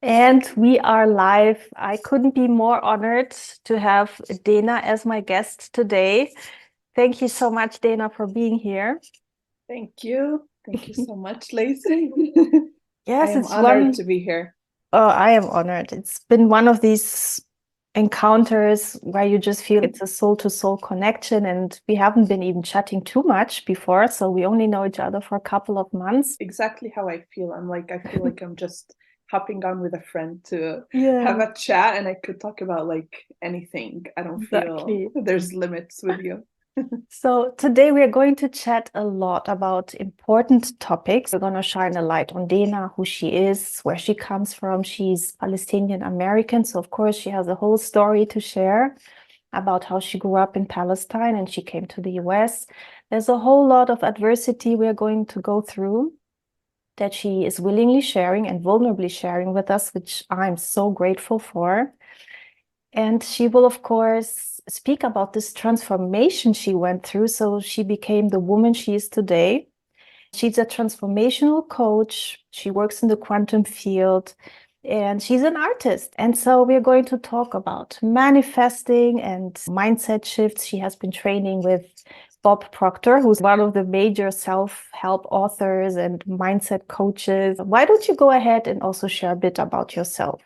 And we are live. I couldn't be more honored to have Dena as my guest today. Thank you so much, Dena, for being here. Thank you. Thank you so much, Lacey. I Yes, am it's honored one. to be here. Oh, I am honored. It's been one of these encounters where you just feel it's a soul to soul connection. And we haven't been even chatting too much before. So we only know each other for a couple of months. Exactly how I feel. I feel like I'm just hopping on with a friend to have Yeah, a chat and I could talk about like anything. I don't feel exactly. there's limits with you. So today we are going to chat a lot about important topics. We're going to shine a light on Dena, who she is, where she comes from. She's Palestinian American, so of course she has a whole story to share about how she grew up in Palestine and she came to the US. There's a whole lot of adversity we are going to go through that she is willingly sharing and vulnerably sharing with us, which I'm so grateful for. And she will, of course, speak about this transformation she went through. So she became the woman she is today. She's a transformational coach. She works in the quantum field and she's an artist. And so we're going to talk about manifesting and mindset shifts. She has been training with Bob Proctor, who's one of the major self-help authors and mindset coaches. Why don't you go ahead and also share a bit about yourself?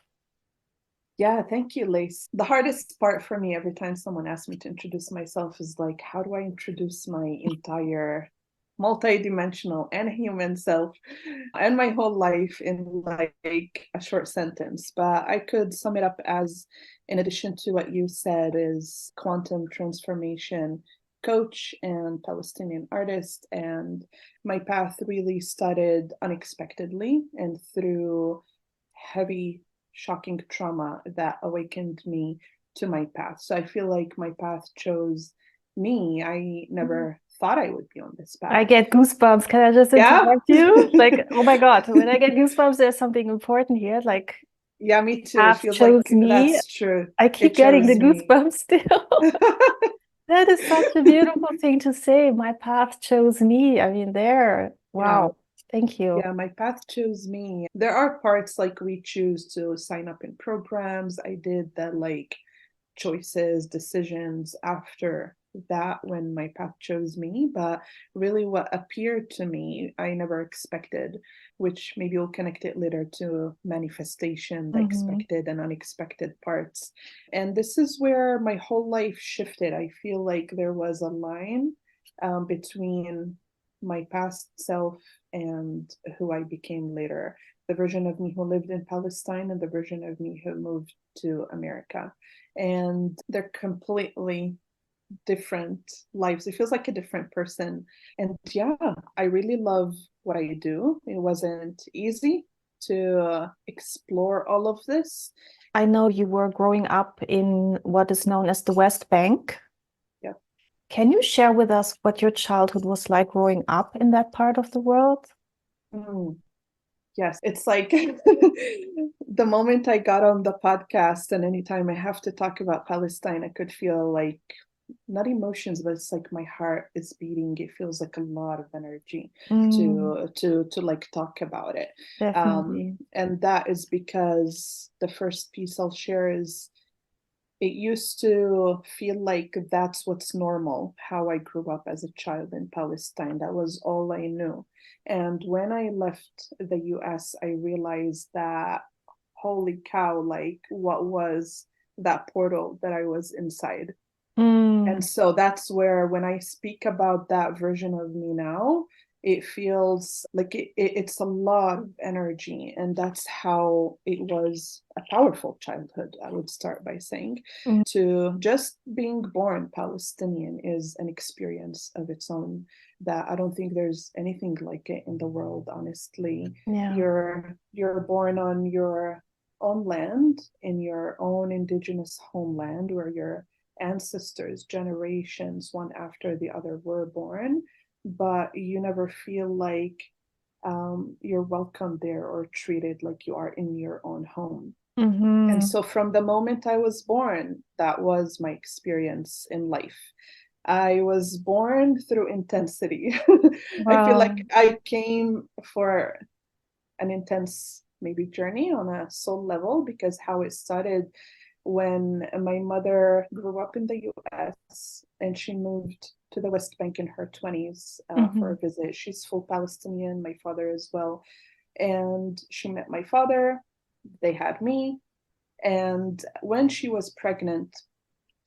Yeah, thank you, Lace. The hardest part for me every time someone asks me to introduce myself is like, how do I introduce my entire multidimensional and human self and my whole life in like a short sentence? But I could sum it up as, in addition to what you said, is quantum transformation coach and Palestinian artist. And my path really started unexpectedly and through heavy shocking trauma that awakened me to my path. So I feel like my path chose me. I never thought I would be on this I path. get goosebumps. Can I just Yeah. interrupt you? Like, oh my God, when I get goosebumps, there's something important here. Like, Yeah, me too. It path feels chose like me. that's true. I It keep getting the chose me. goosebumps still. That is such a beautiful thing to say. My path chose me. I mean, there. Yeah. Wow. Thank you. Yeah, my path chose me. There are parts like we choose to sign up in programs. I did that like choices, decisions after that when my path chose me. But really, what appeared to me, I never expected, which maybe we'll connect it later to manifestation, the Hmm. expected and unexpected parts. And this is where my whole life shifted. I feel like there was a line between my past self and who I became later. The version of me who lived in Palestine and the version of me who moved to America, and they're completely different lives. It feels like a different person. And yeah, I really love what I do. It wasn't easy to explore all of this. I know you were growing up in what is known as the West Bank. Yeah. Can you share with us what your childhood was like growing up in that part of the world? Mm, yes, it's like the moment I got on the podcast, and anytime I have to talk about Palestine, I could feel like not emotions, but it's like my heart is beating. It feels like a lot of energy Mm, to like talk about it. definitely. And that is because the first piece I'll share is it used to feel like that's what's normal, how I grew up as a child in Palestine. That was all I knew. And when I left the US, I realized that, holy cow, like what was that portal that I was inside? And Mm, so that's where, when I speak about that version of me now, it feels like it's a lot of energy. And that's how it was a powerful childhood, I would start by saying. mm, To just being born Palestinian is an experience of its own that I don't think there's anything like it in the world, honestly. yeah. You're born on your own land, in your own indigenous homeland, where you're ancestors, generations, one after the other, were born, but you never feel like you're welcome there or treated like you are in your own home. And Hmm. so, from the moment I was born, that was my experience in life. I was born through intensity. I feel Wow. like I came for an intense maybe journey on a soul level, because how it started when my mother grew up in the US and she moved to the West Bank in her 20s for a visit. She's full Palestinian, my father as well. And she met my father, they had me. And when she was pregnant,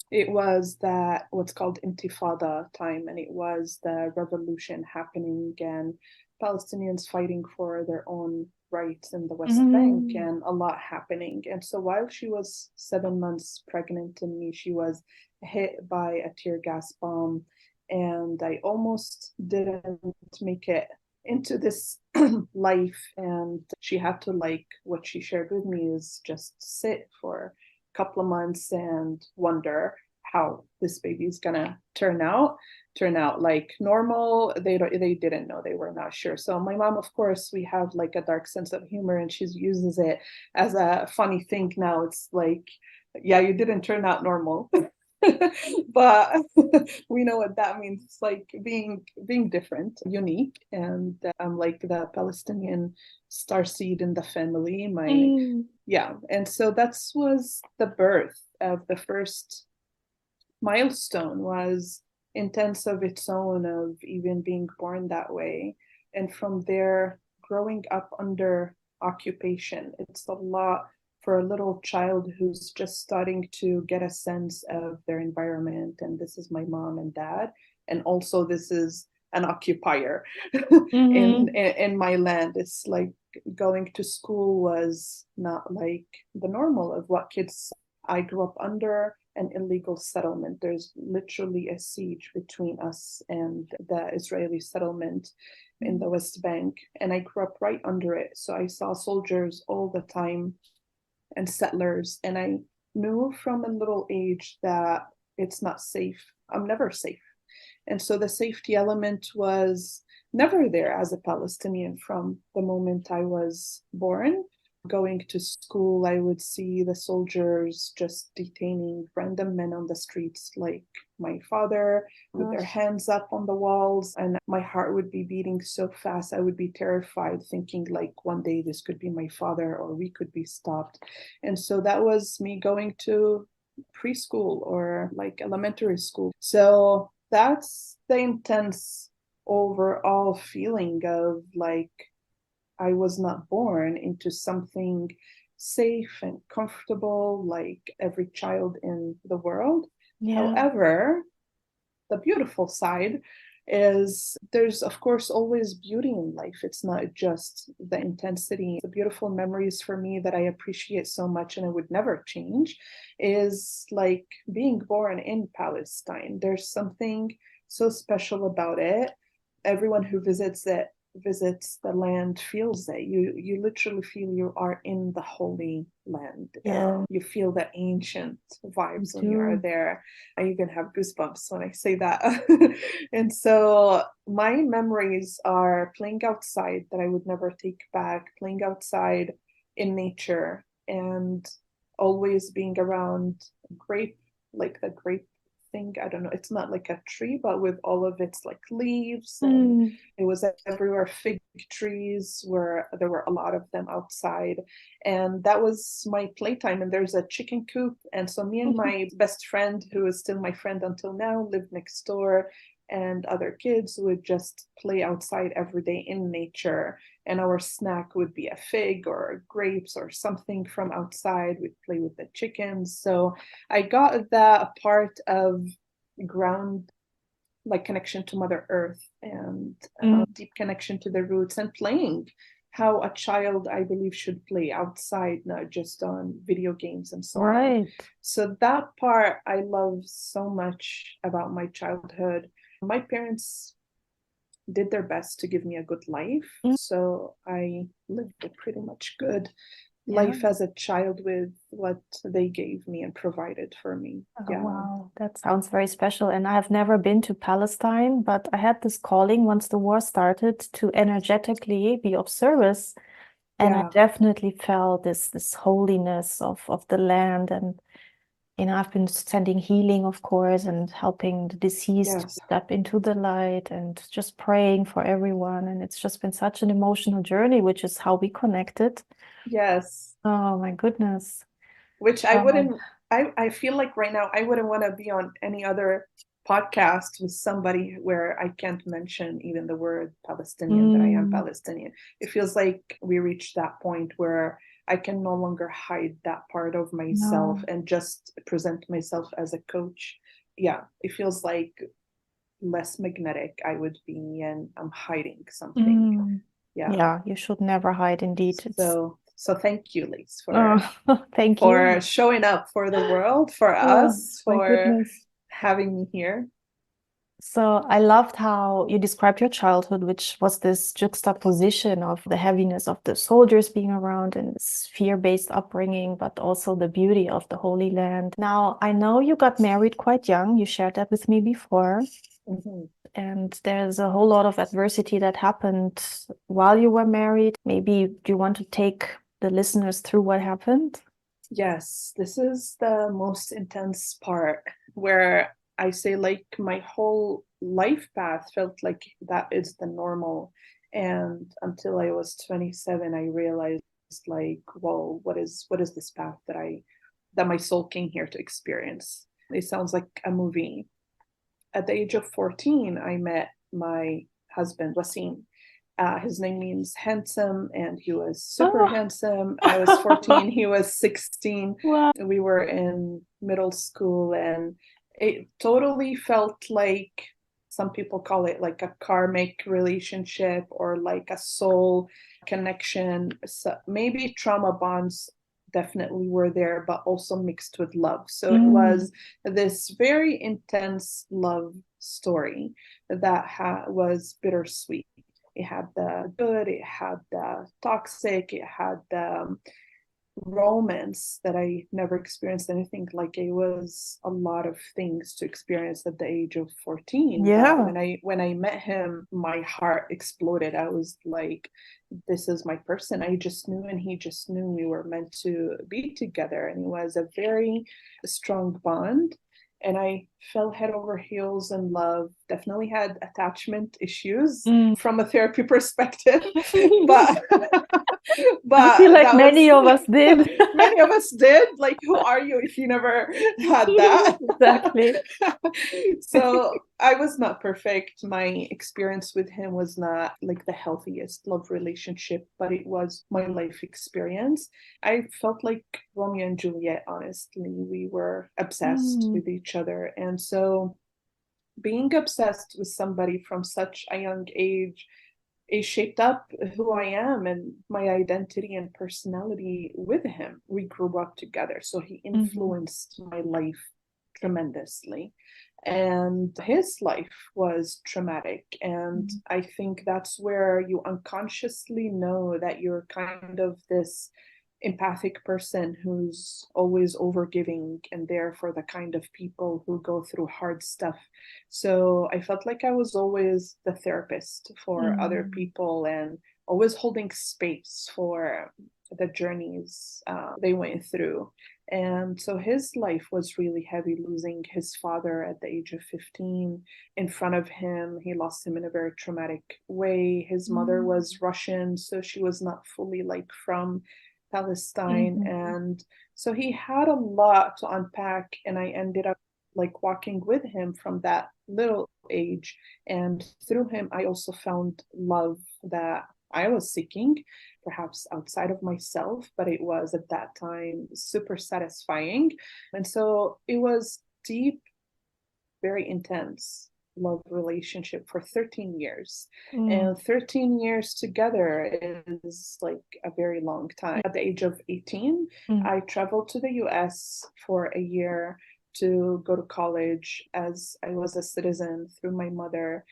it was that what's called Intifada time, and it was the revolution happening and Palestinians fighting for their own rights in the West Bank and a lot happening. And so while she was 7 months pregnant in me, she was hit by a tear gas bomb, and I almost didn't make it into this life. And she had to, like, what she shared with me is just sit for couple of months and wonder how this baby is gonna turn out like normal. They didn't know, they were not sure. So my mom, of course, we have like a dark sense of humor, and she uses it as a funny thing now. It's like, yeah, you didn't turn out normal. But we know what that means. It's like being different, unique. And I'm like the Palestinian starseed in the family. Yeah. And so that was the birth of the first milestone, was intense of its own, of even being born that way. And from there, growing up under occupation, it's a lot for a little child who's just starting to get a sense of their environment. And this is my mom and dad. And also this is an occupier in my land. It's like going to school was not like the normal of what kids. I grew up under an illegal settlement. There's literally a siege between us and the Israeli settlement in the West Bank. And I grew up right under it. So I saw soldiers all the time and settlers. And I knew from a little age that it's not safe. I'm never safe. And so the safety element was never there as a Palestinian from the moment I was born. Going to school, I would see the soldiers just detaining random men on the streets, like my father, with their hands up on the walls. And my heart would be beating so fast. I would be terrified, thinking like one day this could be my father, or we could be stopped. And so that was me going to preschool or like elementary school. So that's the intense overall feeling of like, I was not born into something safe and comfortable like every child in the world. However, the beautiful side is there's, of course, always beauty in life. It's not just the intensity. The beautiful memories for me that I appreciate so much and I would never change is like being born in Palestine. There's something so special about it. Everyone who visits the land feels it. You literally feel you are in the Holy Land. You feel the ancient vibes when you are there. I even have goosebumps when I say that. And so my memories are playing outside that I would never take back, playing outside in nature, and always being around the grape thing. I don't know, it's not like a tree, but with all of its like leaves, and it was everywhere. Fig trees, where there were a lot of them outside, and that was my playtime. And there's a chicken coop, and so me and my best friend, who is still my friend until now, lived next door, and other kids would just play outside every day in nature. And our snack would be a fig or grapes or something from outside. We'd play with the chickens. So I got that part of ground, like connection to Mother Earth, and deep connection to the roots, and playing how a child, I believe, should play outside, not just on video games and so on. So that part I love so much about my childhood. My parents did their best to give me a good life. So I lived a pretty much good life as a child with what they gave me and provided for me. Wow, that sounds very special. And I have never been to Palestine, but I had this calling once the war started to energetically be of service. And I definitely felt this holiness of the land. And I've been sending healing, of course, and helping the deceased Yes. step into the light and just praying for everyone. And it's just been such an emotional journey, which is how we connected. Yes. Oh my goodness. Which I feel like right now I wouldn't want to be on any other podcast with somebody where I can't mention even the word Palestinian, that I am Palestinian. It feels like we reached that point where I can no longer hide that part of myself and just present myself as a coach. Yeah, it feels like less magnetic I would be, and I'm hiding something. Yeah, you should never hide, indeed. So thank you, Lise, Thank for you. showing up for the world, for us, My for goodness. having me here. So I loved how you described your childhood, which was this juxtaposition of the heaviness of the soldiers being around and this fear-based upbringing, but also the beauty of the Holy Land. Now, I know you got married quite young. You shared that with me before. And there's a whole lot of adversity that happened while you were married. Maybe do you want to take the listeners through what happened? Yes, this is the most intense part, where I say like my whole life path felt like that is the normal. And until I was 27, I realized like, whoa, what is this path that my soul came here to experience? It sounds like a movie. At the age of 14, I met my husband, Wasim. His name means handsome, and he was super handsome. I was 14, he was 16. Wow. We were in middle school, and it totally felt like, some people call it like a karmic relationship or like a soul connection. So maybe trauma bonds definitely were there, but also mixed with love. So it was this very intense love story that was bittersweet. It had the good, it had the toxic, it had the romance that I never experienced anything like. It was a lot of things to experience at the age of 14. Yeah. But when I met him, my heart exploded. I was like, this is my person. I just knew, and he just knew we were meant to be together. And it was a very strong bond. And I fell head over heels in love. Definitely had attachment issues from a therapy perspective, but I feel like many of us did. Many of us did. Like, who are you if you never had that? Exactly. So I was not perfect. My experience with him was not like the healthiest love relationship, but it was my life experience. I felt like Romeo and Juliet, honestly. We were obsessed with each other. And so being obsessed with somebody from such a young age, it shaped up who I am and my identity and personality with him. We grew up together, so he influenced my life tremendously. And his life was traumatic. And I think that's where you unconsciously know that you're kind of this empathic person who's always overgiving and there for the kind of people who go through hard stuff. So I felt like I was always the therapist for other people, and always holding space for the journeys they went through. And so his life was really heavy, losing his father at the age of 15 in front of him. He lost him in a very traumatic way. His mother was Russian, so she was not fully like from Palestine. And so he had a lot to unpack, and I ended up like walking with him from that little age. And through him, I also found love that I was seeking, perhaps outside of myself, but it was at that time super satisfying. And so it was deep, very intense love relationship for 13 years. And 13 years together is like a very long time. At the age of 18, I traveled to the US for a year to go to college, as I was a citizen through my mother.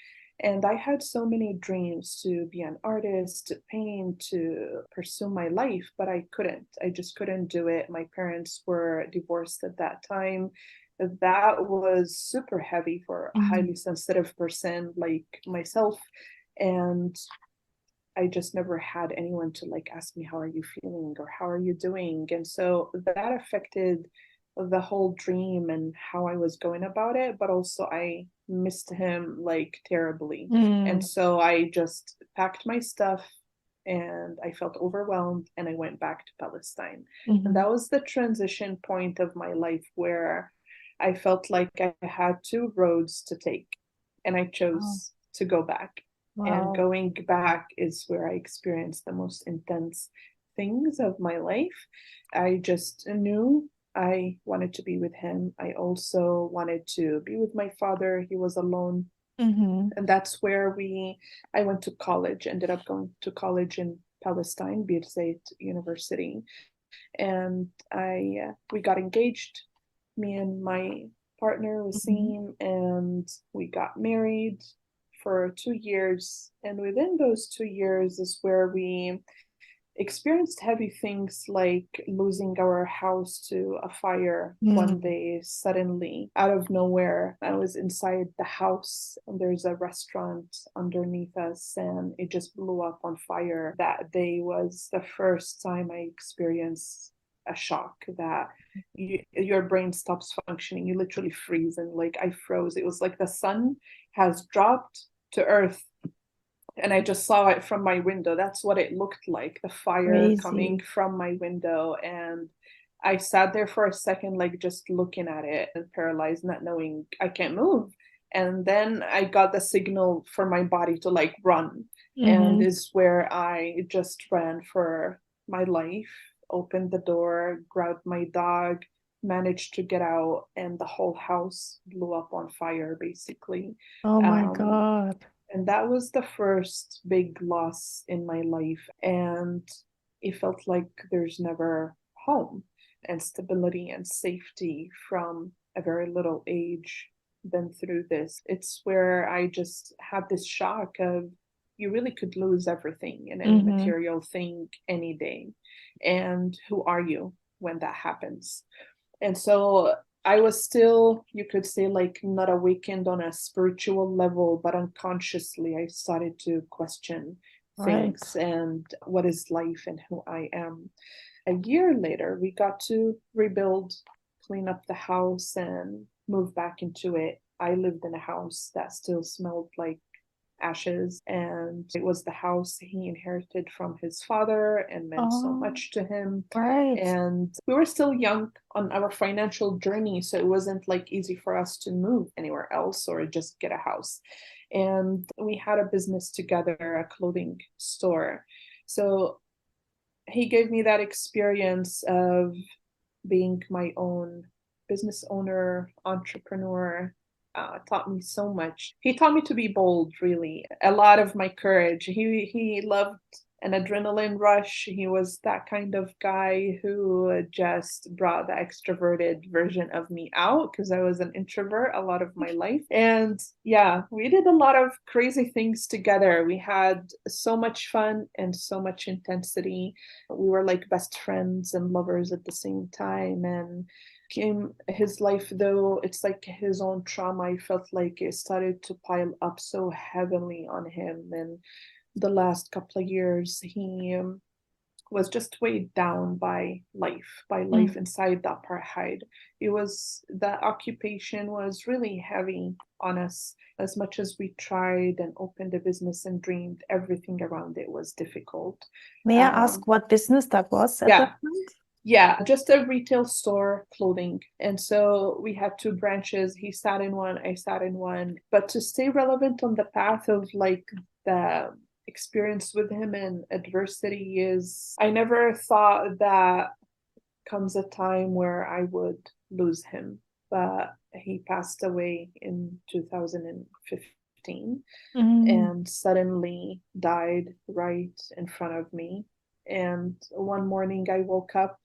And I had so many dreams to be an artist, to paint, to pursue my life, but I couldn't. I just couldn't do it. My parents were divorced at that time. That was super heavy for a highly sensitive person like myself. And I just never had anyone to like ask me, how are you feeling or how are you doing? And so that affected the whole dream and how I was going about it, but also I missed him like terribly. And so I just packed my stuff and I felt overwhelmed and I went back to Palestine. And that was the transition point of my life where I felt like I had two roads to take and I chose to go back. And Wow. going back is where I experienced the most intense things of my life. I just knew I wanted to be with him. I also wanted to be with my father. He was alone. And that's where I went to college, ended up going to college in Palestine, Bir Zayt University. And we got engaged, me and my partner, Wasim, and we got married for 2 years. And within those 2 years is where we experienced heavy things like losing our house to a fire one day suddenly out of nowhere. I was inside the house and there's a restaurant underneath us and it just blew up on fire. That day was the first time I experienced a shock that your brain stops functioning. You literally freeze, and like I froze. It was like the sun has dropped to earth and I just saw it from my window. That's what it looked like, the fire coming Crazy. from my window. And I sat there for a second, like just looking at it and paralyzed, not knowing I can't move. And then I got the signal for my body to like run. And is where I just ran for my life, opened the door, grabbed my dog, managed to get out, and the whole house blew up on fire, basically. Oh my Um, God. and that was the first big loss in my life. And it felt like there's never home and stability and safety from a very little age. Been through this. It's where I just had this shock of you really could lose everything in any material thing any day. And who are you when that happens? And so I was still, you could say, like not awakened on a spiritual level, but unconsciously I started to question Right. things and what is life and who I am. A year later, we got to rebuild, clean up the house, and move back into it. I lived in a house that still smelled like ashes, and it was the house he inherited from his father and meant so Oh, much to him. right. And we were still young on our financial journey, so it wasn't like easy for us to move anywhere else or just get a house. And we had a business together, a clothing store. So he gave me that experience of being my own business owner, entrepreneur. Taught me so much. He taught me to be bold, really. A lot of my courage. He loved an adrenaline rush. He was that kind of guy who just brought the extroverted version of me out because I was an introvert a lot of my life. And yeah, we did a lot of crazy things together. We had so much fun and so much intensity. We were like best friends and lovers at the same time. And his life, though it's like his own trauma, I felt like it started to pile up so heavily on him. And the last couple of years, he was just weighed down by life inside the apartheid. It was the occupation was really heavy on us. As much as we tried and opened a business and dreamed, everything around it was difficult. May I ask what business that was at Yeah, that point? yeah, just a retail store, clothing. And so we had two branches. He sat in one, I sat in one. But to stay relevant on the path of like the experience with him and adversity is I never thought that comes a time where I would lose him. But he passed away in 2015 and suddenly died right in front of me. And one morning I woke up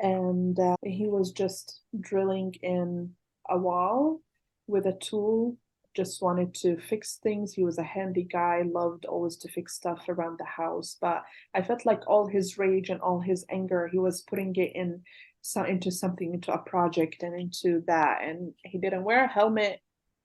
and he was just drilling in a wall with a tool, just wanted to fix things. He was a handy guy, loved always to fix stuff around the house, but I felt like all his rage and all his anger he was putting it into something, into a project and into that. And he didn't wear a helmet,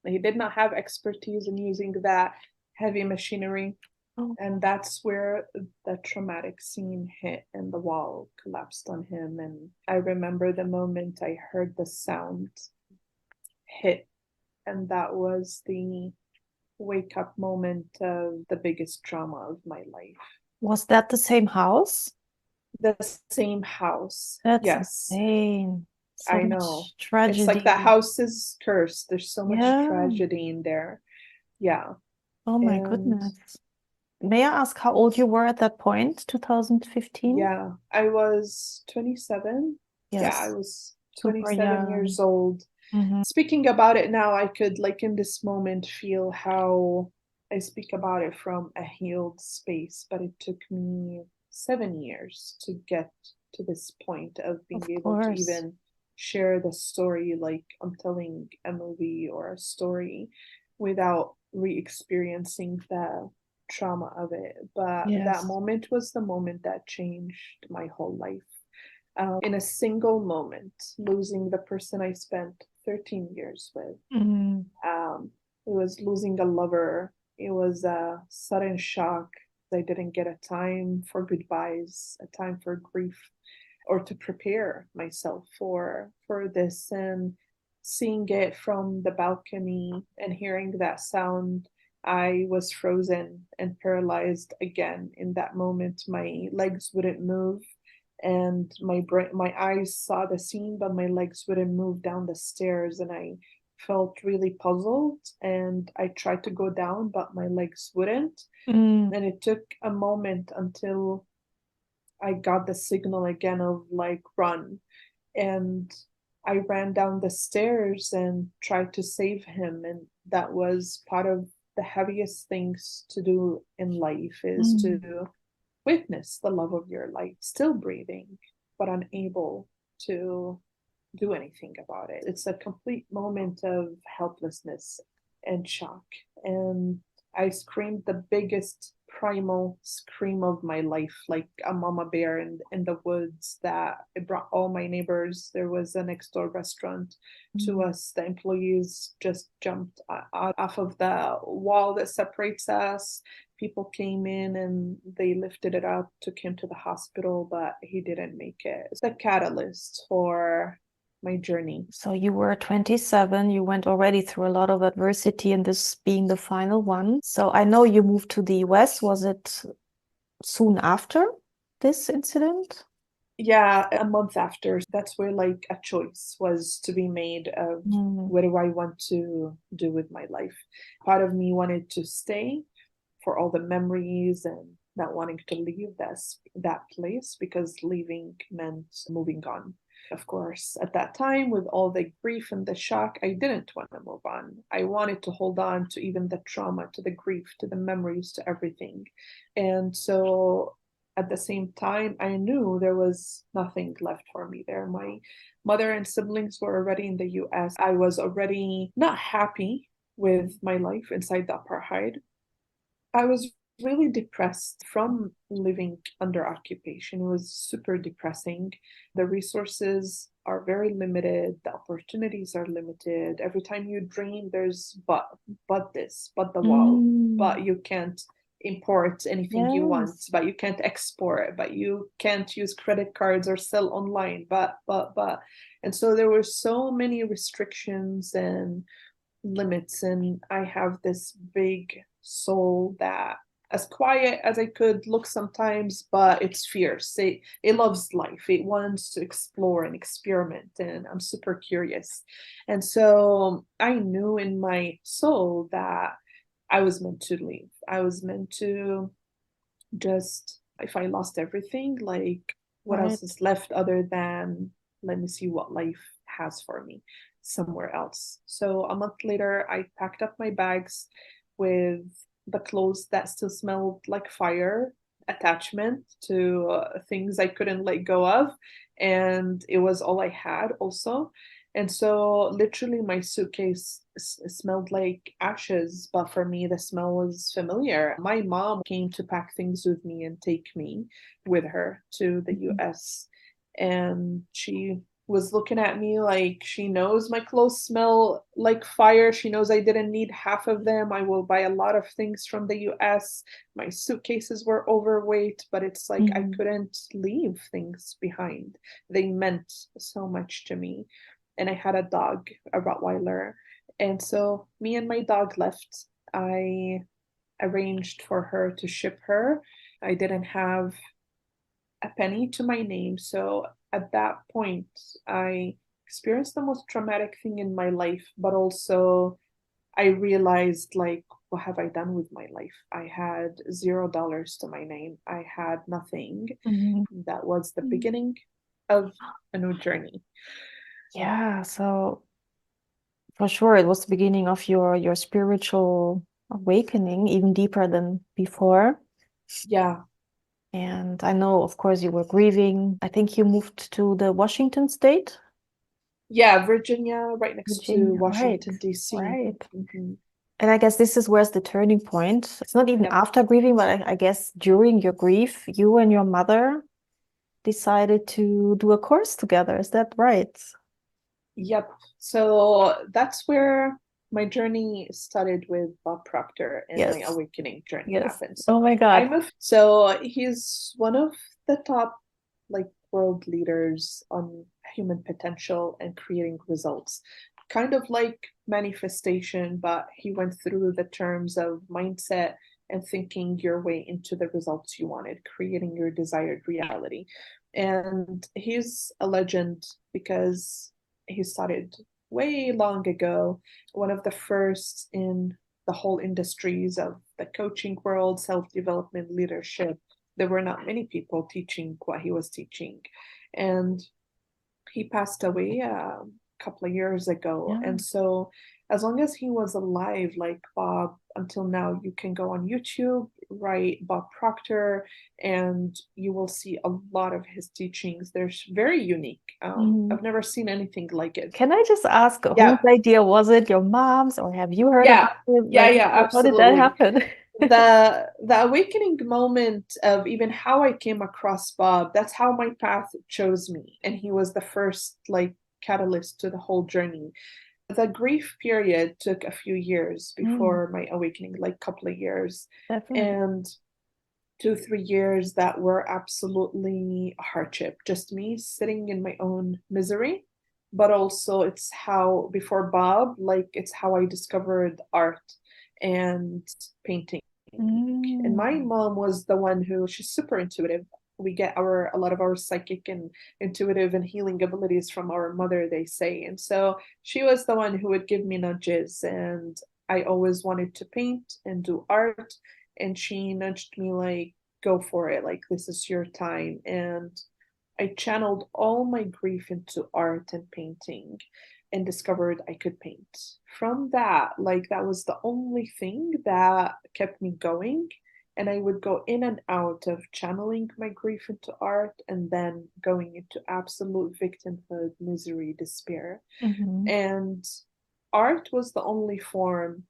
he did not have expertise in using that heavy machinery. Oh, And that's where the traumatic scene hit and the wall collapsed on him. And I remember the moment I heard the sound hit, and that was the wake up moment of the biggest trauma of my life. was that the same house? The same house. That's Yes, insane. So I know. much It's like the tragedy. house is cursed. There's so much Yeah. tragedy in there. Yeah. Oh my And goodness. May I ask how old you were at that point, 2015? yeah, I was 27. Yeah, I Yes, was super 27 young. years old. Hmm. Speaking about it now, I could, like, in this moment, feel how I speak about it from a healed space, but it took me 7 years to get to this point of being Of able to course. even share the story like I'm telling a movie or a story without re-experiencing the trauma of it. But that Yes. moment was the moment that changed my whole life. In a single moment, losing the person I spent 13 years with. Mm. It was losing a lover. It was a sudden shock. I didn't get a time for goodbyes, a time for grief, or to prepare myself for this. And seeing it from the balcony and hearing that sound, I was frozen and paralyzed again in that moment. My legs wouldn't move, and my eyes saw the scene, but my legs wouldn't move down the stairs, and I felt really puzzled. And I tried to go down, but my legs wouldn't. Mm. And it took a moment until I got the signal again of like run. And I ran down the stairs and tried to save him. And that was part of the heaviest things to do in life, is Mm. to witness the love of your life still breathing, but unable to do anything about it. It's a complete moment of helplessness and shock. And I screamed the biggest primal scream of my life, like a mama bear in the woods, that it brought all my neighbors. There was a next door restaurant to Mm. us. The employees just jumped out off of the wall that separates us. People came in and they lifted it up, took him to the hospital, but he didn't make it. It's the catalyst for my journey. So you were 27, you went already through a lot of adversity, and this being the final one. So I know you moved to the US. Was it soon after this incident? Yeah, a month after, that's where like a choice was to be made of Mm. what do I want to do with my life. Part of me wanted to stay for all the memories and not wanting to leave that place, because leaving meant moving on. Of course, at that time, with all the grief and the shock, I didn't want to move on. I wanted to hold on to even the trauma, to the grief, to the memories, to everything. And so at the same time, I knew there was nothing left for me there. My mother and siblings were already in the US. I was already not happy with my life inside the apartheid. I was really depressed from living under occupation. It was super depressing. The resources are very limited, the opportunities are limited. Every time you dream, there's but this, but the wall, Mm. but you can't import anything you want, Yes. but you can't export, but you can't use credit cards or sell online, but. And so there were so many restrictions and limits, and I have this big soul that, as quiet as I could look sometimes, but it's fierce. It loves life. It wants to explore and experiment, and I'm super curious. And so I knew in my soul that I was meant to leave. I was meant to just, if I lost everything, like, what else Right. is left other than, let me see what life has for me somewhere else. So a month later, I packed up my bags with the clothes that still smelled like fire, attachment to things I couldn't let go of. And it was all I had also. And so, literally, my suitcase smelled like ashes, but for me, the smell was familiar. My mom came to pack things with me and take me with her to the Mhm. US. And she was looking at me like she knows my clothes smell like fire. She knows I didn't need half of them. I will buy a lot of things from the US. My suitcases were overweight, but it's like I couldn't leave things behind. They meant so much to me. And I had a dog, a Rottweiler. And so me and my dog left. I arranged for her to ship her. I didn't have a penny to my name. So at that point, I experienced the most traumatic thing in my life, but also I realized, like, what have I done with my life? I had $0 to my name. I had nothing. That was the beginning of a new journey. Yeah, so for sure it was the beginning of your spiritual awakening, even deeper than before. Yeah. And I know, of course, you were grieving. I think you moved to the Washington state. Yeah, Virginia, right next to Virginia, right, Washington, D.C. right. And I guess this is where's the turning point. It's not even Yep. after grieving, but I guess during your grief, you and your mother decided to do a course together. Is that right? Yep. So that's where my journey started with Bob Proctor and my Yes. awakening journey Yes. happened. So Oh my I God. moved. So he's one of the top like world leaders on human potential and creating results. Kind of like manifestation, but he went through the terms of mindset and thinking your way into the results you wanted, creating your desired reality. And he's a legend because he started way long ago, one of the first in the whole industries of the coaching world, self-development, leadership. There were not many people teaching what he was teaching. And he passed away a couple of years ago. Yeah. And so as long as he was alive, like Bob, until now, you can go on YouTube, write Bob Proctor, and you will see a lot of his teachings. They're very unique. I've never seen anything like it. Can I just ask whose Yeah, idea was it? Your mom's, or have you heard about yeah, it? yeah, Like, yeah, how did that absolutely. happen? The awakening moment of even how I came across Bob, that's how my path chose me. And he was the first like catalyst to the whole journey. The grief period took a few years before my awakening, like a couple of years. Definitely. And 2, 3 years that were absolutely a hardship. Just me sitting in my own misery. But also it's how before Bob, like it's how I discovered art and painting. And my mom was the one who she's super intuitive. We get our a lot of our psychic and intuitive and healing abilities from our mother, they say. And so she was the one who would give me nudges, and I always wanted to paint and do art, and she nudged me like, go for it, like this is your time. And I channeled all my grief into art and painting and discovered I could paint. From that, like that was the only thing that kept me going. And I would go in and out of channeling my grief into art and then going into absolute victimhood, misery, despair. And art was the only form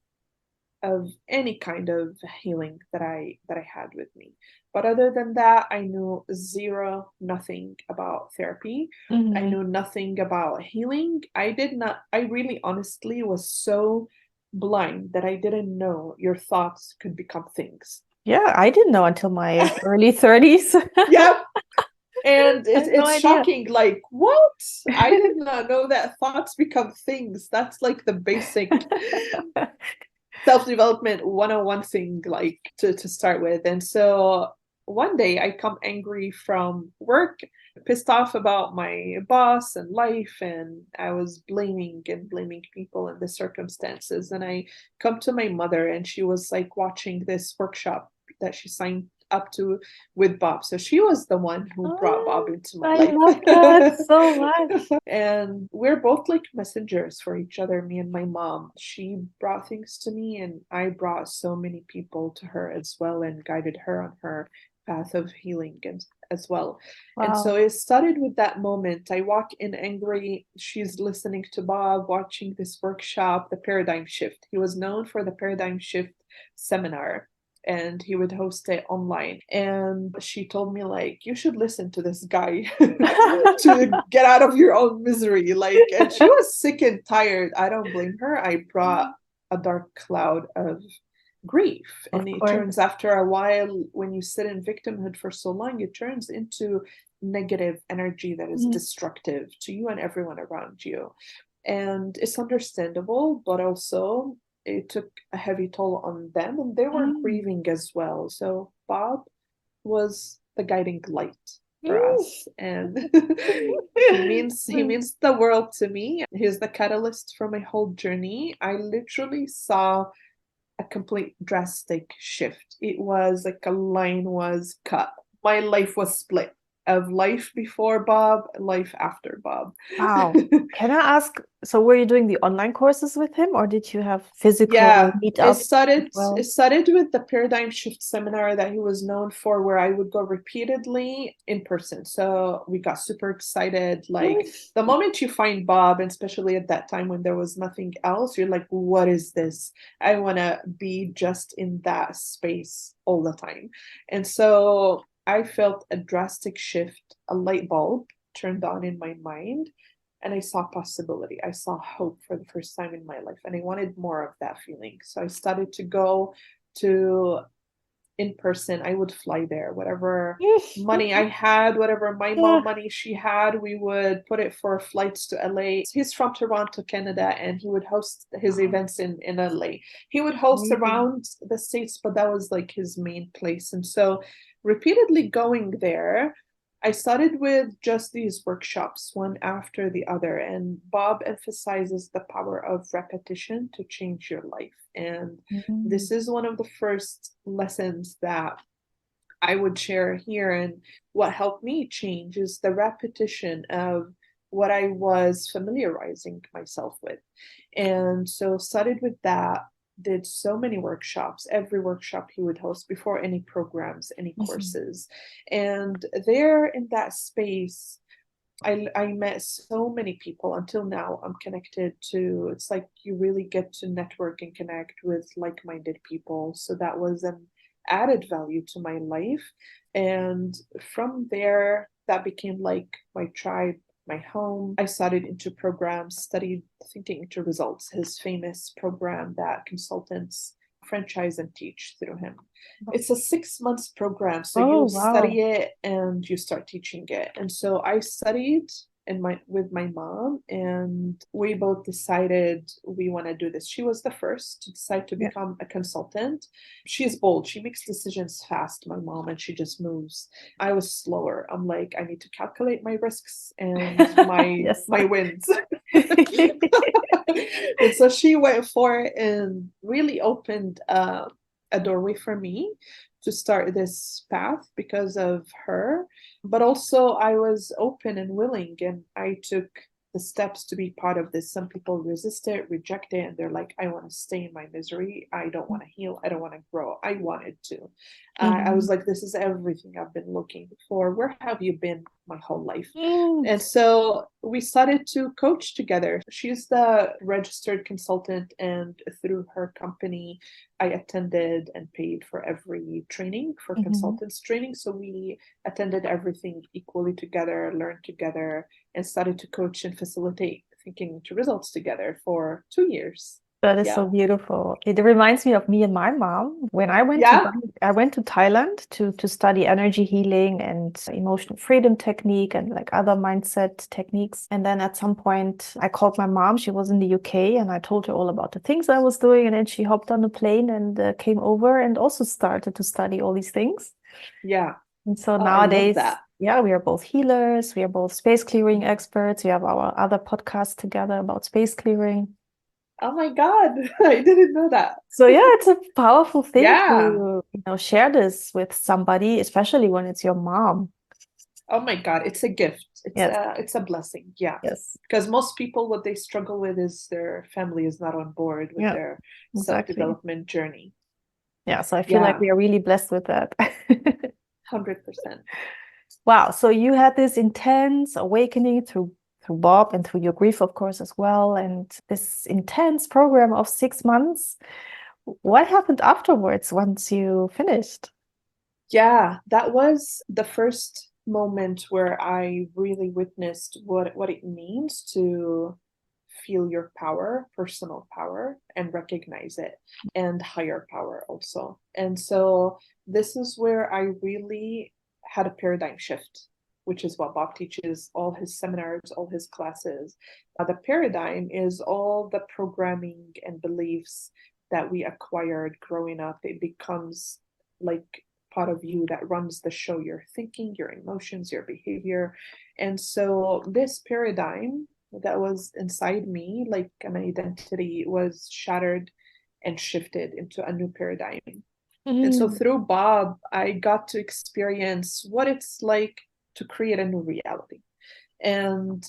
of any kind of healing that I had with me. But other than that, I knew zero, nothing about therapy. I knew nothing about healing. I really honestly was so blind that I didn't know your thoughts could become things. Yeah, I didn't know until my early 30s. Yeah. And I had no it's idea. shocking. Like, what? I did not know that thoughts become things. That's like the basic self-development 101 thing, like to start with. And so one day I come angry from work, pissed off about my boss and life, and I was blaming people and the circumstances. And I come to my mother, and she was like watching this workshop that she signed up to with Bob. So she was the one who brought Bob Oh, into my I life. love that so much. And we're both like messengers for each other, me and my mom. She brought things to me, and I brought so many people to her as well and guided her on her path of healing and as well. And so Wow. it started with that moment. I walk in angry. She's listening to Bob, watching this workshop, the paradigm shift. He was known for the paradigm shift seminar. and he would host it online. And she told me, like, you should listen to this guy to get out of your own misery. Like, and she was sick and tired. I don't blame her. I brought a dark cloud of grief. Of And it course. turns, after a while, when you sit in victimhood for so long, it turns into negative energy that is destructive to you and everyone around you. And it's understandable, but also it took a heavy toll on them, and they were grieving as well. So Bob was the guiding light for us, and he means the world to me. He's the catalyst for my whole journey. I literally saw a complete drastic shift. It was like a line was cut. My life was split of life before Bob, life after Bob. Wow. Can I ask, so were you doing the online courses with him, or did you have physical Yeah, meetups as well? it started with the paradigm shift seminar that he was known for, where I would go repeatedly in person. So we got super excited. Like, the moment you find Bob, and especially at that time when there was nothing else, you're like, what is this? I want to be just in that space all the time. And so I felt a drastic shift, a light bulb turned on in my mind, and I saw possibility. I saw hope for the first time in my life, and I wanted more of that feeling. So I started to go to in person. I would fly there, whatever money I had, whatever my mom money she had, we would put it for flights to LA. He's from Toronto, Canada, and he would host his events in LA. He would host around the States, but that was like his main place. And so repeatedly going there, I started with just these workshops, one after the other. And Bob emphasizes the power of repetition to change your life. And this is one of the first lessons that I would share here. And what helped me change is the repetition of what I was familiarizing myself with. And so started with that, did so many workshops, every workshop he would host before any programs, any courses. And there in that space, I met so many people. Until now, I'm connected to, it's like you really get to network and connect with like-minded people. So that was an added value to my life. And from there, that became like my tribe, my home. I studied into programs, studied Thinking into Results, his famous program that consultants franchise and teach through him. It's a 6 months program, so you study it and you start teaching it. And so I studied with my mom, and we both decided we want to do this. She was the first to decide to become a consultant. She's bold. She makes decisions fast, my mom, and she just moves. I was slower. I'm like, I need to calculate my risks and my wins. And so she went for it and really opened a doorway for me to start this path because of her. But also I was open and willing, and I took the steps to be part of this. Some people resist it, reject it, and they're like, I want to stay in my misery. I don't want to heal. I don't want to grow. I wanted to. I was like, this is everything I've been looking for. Where have you been my whole life? And so we started to coach together. She's the registered consultant, and through her company, I attended and paid for every training for consultants training. So we attended everything equally together, learned together, and started to coach and facilitate Thinking into Results together for 2 years. That is so beautiful. It reminds me of me and my mom. When I went to Thailand to study energy healing and emotional freedom technique and like other mindset techniques. And then at some point I called my mom. She was in the UK, and I told her all about the things I was doing. And then she hopped on a plane and came over and also started to study all these things. Yeah. And so nowadays, we are both healers. We are both space clearing experts. We have our other podcast together about space clearing. Oh my God, I didn't know that. So yeah, it's a powerful thing to share this with somebody, especially when it's your mom. Oh my God, it's a gift. It's a blessing. Yeah. Yes. Because most people, what they struggle with is their family is not on board with their self-development journey. Yeah, so I feel like we are really blessed with that. 100%. Wow. So you had this intense awakening through Bob and through your grief, of course, as well. And this intense program of 6 months. what happened afterwards once you finished? Yeah, that was the first moment where I really witnessed what it means to feel your power, personal power, and recognize it, and higher power also. And so this is where I really had a paradigm shift, which is what Bob teaches all his seminars, all his classes. The paradigm is all the programming and beliefs that we acquired growing up. It becomes like part of you that runs the show, your thinking, your emotions, your behavior. And so this paradigm that was inside me, like an identity, was shattered and shifted into a new paradigm. And so Mm. through Bob, I got to experience what it's like to create a new reality. And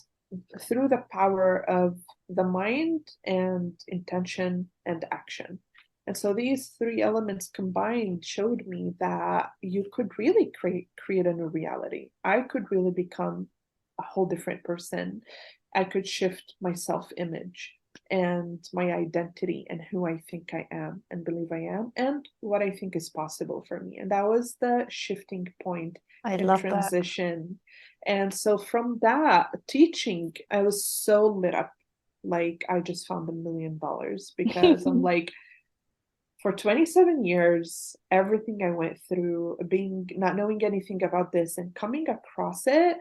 through the power of the mind and intention and action. And so these three elements combined showed me that you could really create a new reality. I could really become a whole different person. I could shift my self-image and my identity and who I think I am and believe I am and what I think is possible for me. And that was the shifting point I and love that. transition. And so from that teaching, I was so lit up. Like I just found $1 million because I'm like, for 27 years, everything I went through, being not knowing anything about this and coming across it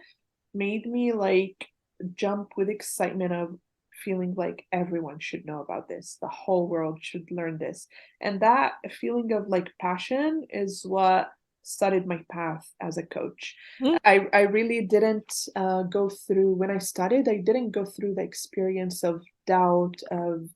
made me like jump with excitement of feeling like everyone should know about this. The whole world should learn this. And that feeling of like passion is what started my path as a coach. Mm. I really didn't go through, when I started, I didn't go through the experience of doubt, of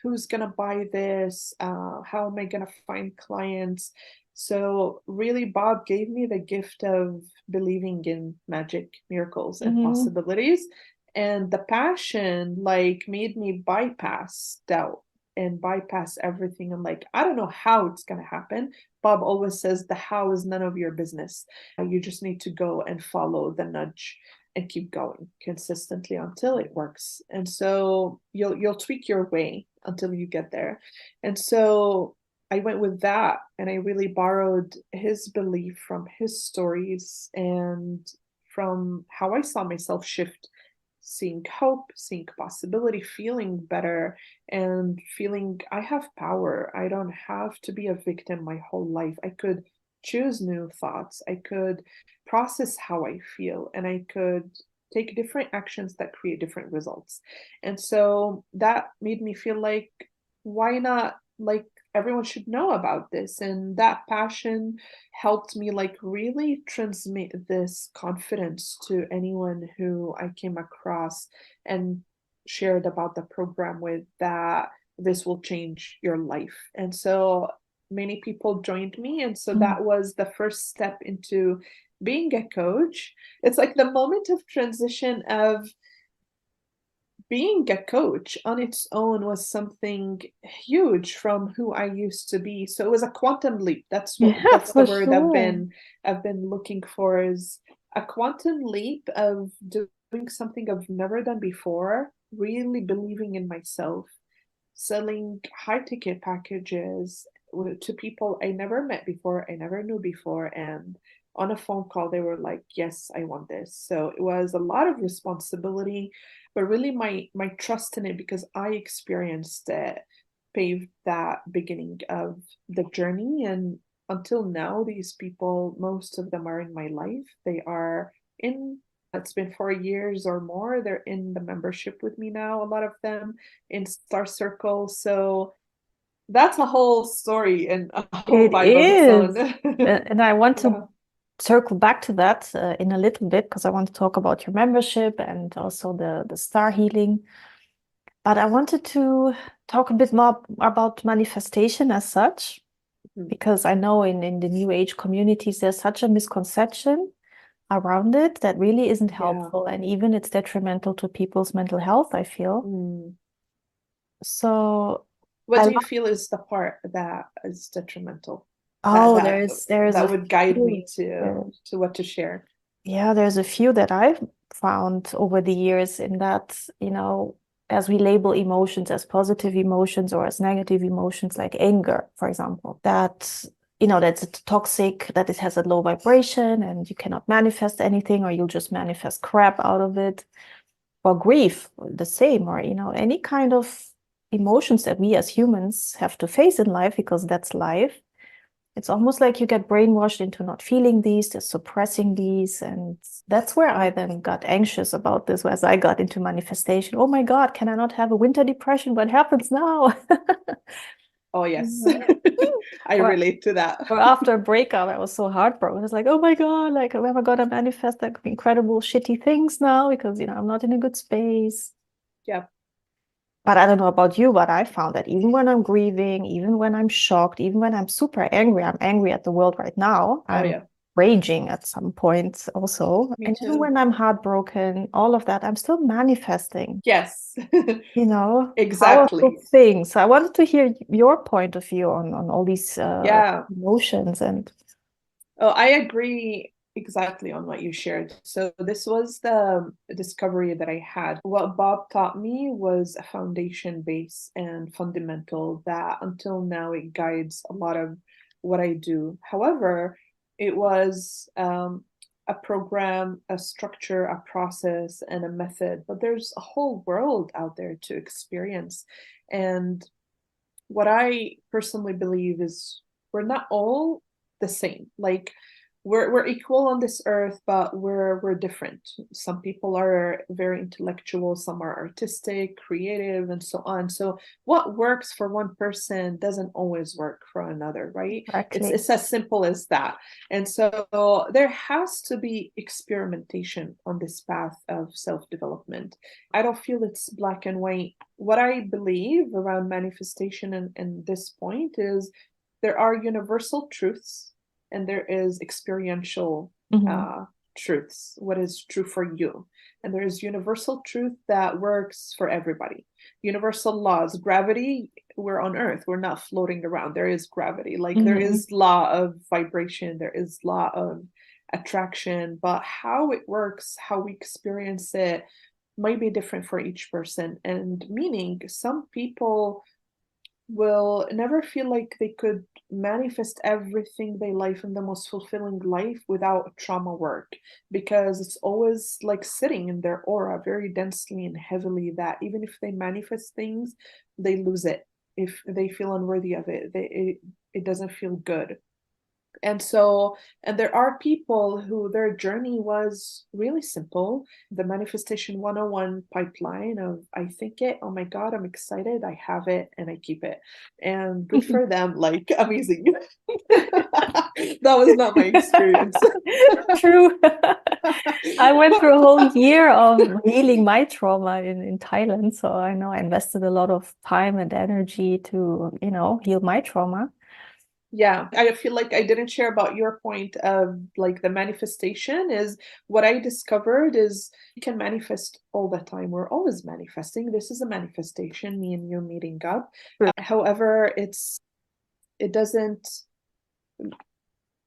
who's going to buy this, how am I going to find clients. So really, Bob gave me the gift of believing in magic, miracles, and Mhm. possibilities. And the passion like made me bypass doubt and bypass everything. I'm like, I don't know how it's going to happen. Bob always says the how is none of your business. You just need to go and follow the nudge and keep going consistently until it works. And so you'll tweak your way until you get there. And so I went with that and I really borrowed his belief from his stories and from how I saw myself shift, seeing hope, seeing possibility, feeling better, and feeling I have power. I don't have to be a victim my whole life. I could choose new thoughts. I could process how I feel, and I could take different actions that create different results. And so that made me feel like, why not? Like, everyone should know about this. And that passion helped me like really transmit this confidence to anyone who I came across and shared about the program with, that this will change your life. And so many people joined me. And so Mm. that was the first step into being a coach. It's like the moment of transition of being a coach on its own was something huge from who I used to be. So it was a quantum leap. Yeah, That's the for word sure. I've been looking for, is a quantum leap of doing something I've never done before, really believing in myself, selling high ticket packages to people I never met before, I never knew before, and on a phone call they were like, yes, I want this. So it was a lot of responsibility, but really my trust in it, because I experienced it, paved that beginning of the journey. And until now, these people, most of them are in my life. They are in, it's been 4 years or more, they're in the membership with me now, a lot of them in Star Circle. So that's a whole story and a whole It vibe of its own. is. And I want to Yeah. circle back to that in a little bit because I want to talk about your membership and also the star healing. But I wanted to talk a bit more about manifestation as such, Mhm. because I know in the New Age communities, there's such a misconception around it that really isn't Yeah. helpful. And even it's detrimental to people's mental health, I feel. Mm. So What I do love, you feel is the part that is detrimental? That oh, there's that a would guide me few. There, to what to share. yeah, there's a few that I've found over the years in that, as we label emotions as positive emotions or as negative emotions, like anger, for example, that, you know, that's toxic, that it has a low vibration and you cannot manifest anything, or you'll just manifest crap out of it. Or grief, the same, or, you know, any kind of emotions that we as humans have to face in life, because that's life. It's almost like you get brainwashed into not feeling these, to suppressing these. And that's where I then got anxious about this, as I got into manifestation. Oh my God, can I not have a winter depression? What happens now? Oh, yes. I Or, relate to that. or after a breakup, I was so heartbroken. I was like, oh my God, like, am I gonna manifest like incredible shitty things now? Because, you know, I'm not in a good space. Yeah. But I don't know about you, but I found that even when I'm grieving, even when I'm shocked, even when I'm super angry, I'm angry at the world right now. Oh, I'm yeah. raging at some points also. Me And even too. when I'm heartbroken, all of that, I'm still manifesting, Yes. you know, powerful Exactly. things. So I wanted to hear your point of view on all these Yeah. emotions and Oh, I agree exactly on what you shared. So this was the discovery that I had. What Bob taught me was a foundation base and fundamental that until now it guides a lot of what I do. However, it was a program, a structure, a process, and a method. But there's a whole world out there to experience. And what I personally believe is we're not all the same. Like we're equal on this earth, but we're different. Some people are very intellectual, some are artistic, creative, and so on. So what works for one person doesn't always work for another, right? exactly. It's as simple as that. And so there has to be experimentation on this path of self-development. I don't feel it's black and white. What I believe around manifestation and this point is there are universal truths and there is experiential Mhm. uh, truths, what is true for you. And there is universal truth that works for everybody. Universal laws, gravity, we're on Earth, we're not floating around. There is gravity, like there Mhm. is law of vibration, there is law of attraction, but how it works, how we experience it, might be different for each person. And meaning some people will never feel like they could manifest everything they life in the most fulfilling life without trauma work, because it's always like sitting in their aura very densely and heavily that even if they manifest things, they lose it. If they feel unworthy of it, it doesn't feel good. And so, and there are people who their journey was really simple. The manifestation 101 pipeline of I think it, oh my God, I'm excited, I have it, and I keep it. And good for them, like amazing. That was not my experience. True. I went through a whole year of healing my trauma in Thailand. So I know I invested a lot of time and energy to, you know, heal my trauma. Yeah, I feel like I didn't share about your point of like the manifestation is what I discovered is you can manifest all the time. We're always manifesting. This is a manifestation, me and you meeting up. True. However, it doesn't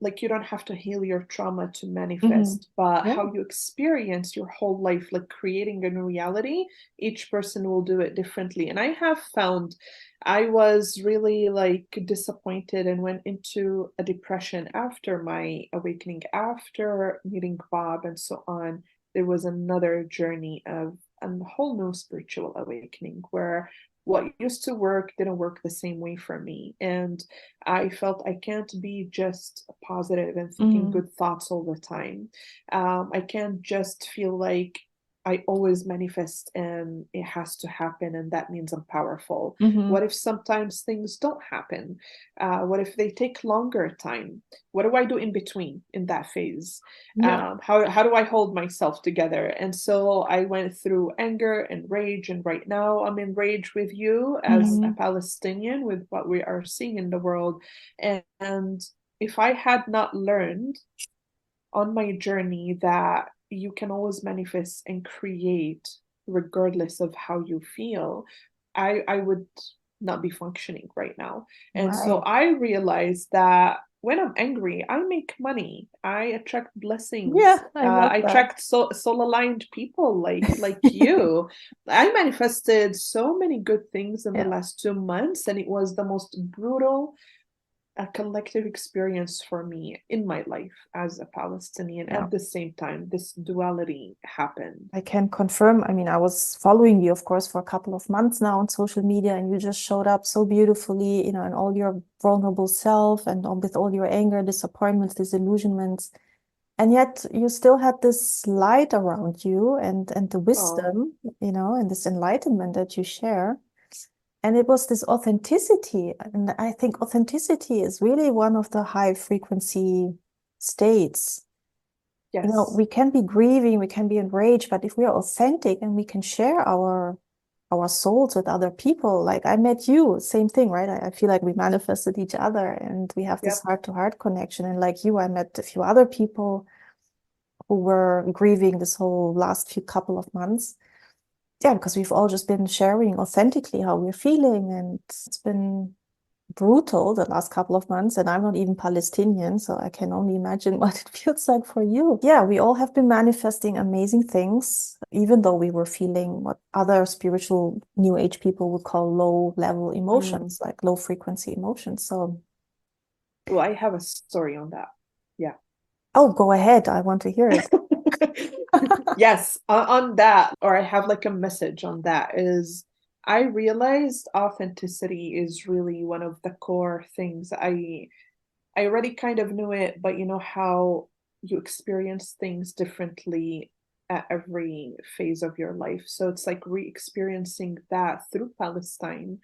like you don't have to heal your trauma to Mhm. manifest, but Yeah. how you experience your whole life, like creating a new reality, each person will do it differently. And I have found I was really like disappointed and went into a depression after my awakening, after meeting Bob and so on. There was another journey of a whole new spiritual awakening where what used to work didn't work the same way for me. And I felt I can't be just positive and thinking Mhm. good thoughts all the time. I can't just feel like I always manifest and it has to happen, and that means I'm powerful. Mhm. What if sometimes things don't happen? What if they take longer time? What do I do in between in that phase? Yeah. How do I hold myself together? And so I went through anger and rage, and right now I'm in rage with you as a Mhm. Palestinian with what we are seeing in the world. And if I had not learned on my journey that you can always manifest and create regardless of how you feel, I would not be functioning right now. And so Right. I realized that when I'm angry, I make money. I attract Yeah, blessings. I love I that. attract soul-aligned people like you. I manifested so many good things in the Yeah. last 2 months, and it was the most brutal a collective experience for me in my life as a Palestinian. Yeah. At the same time, this duality happened. I can confirm. I mean, I was following you, of course, for a couple of months now on social media, and you just showed up so beautifully, in all your vulnerable self and with all your anger, disappointments, disillusionments. And yet you still had this light around you and the Oh, wisdom, and this enlightenment that you share. And it was this authenticity. And I think authenticity is really one of the high frequency states. yes. We can be grieving, we can be enraged, but if we are authentic and we can share our souls with other people, like I met you, same thing, right? I feel like we manifested each other and we have this Yep. heart-to-heart connection. And like you, I met a few other people who were grieving this whole last few couple of months. Yeah, because we've all just been sharing authentically how we're feeling, and it's been brutal the last couple of months, and I'm not even Palestinian, so I can only imagine what it feels like for you. Yeah, we all have been manifesting amazing things, even though we were feeling what other spiritual New Age people would call low level Mm. emotions, like low frequency emotions. So, Well, I have a story on that. Yeah. oh, go ahead. I want to hear it. Yes, on that, or I have like a message on that is I realized authenticity is really one of the core things. I already kind of knew it, but you know how you experience things differently at every phase of your life. So it's like re-experiencing that through Palestine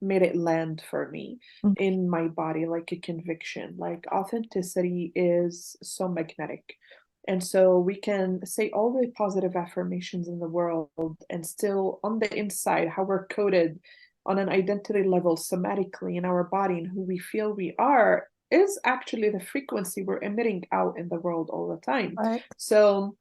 made it land for me Mm. in my body like a conviction. Like authenticity is so magnetic. And so we can say all the positive affirmations in the world and still on the inside, how we're coded on an identity level somatically in our body and who we feel we are is actually the frequency we're emitting out in the world all the time. Right. So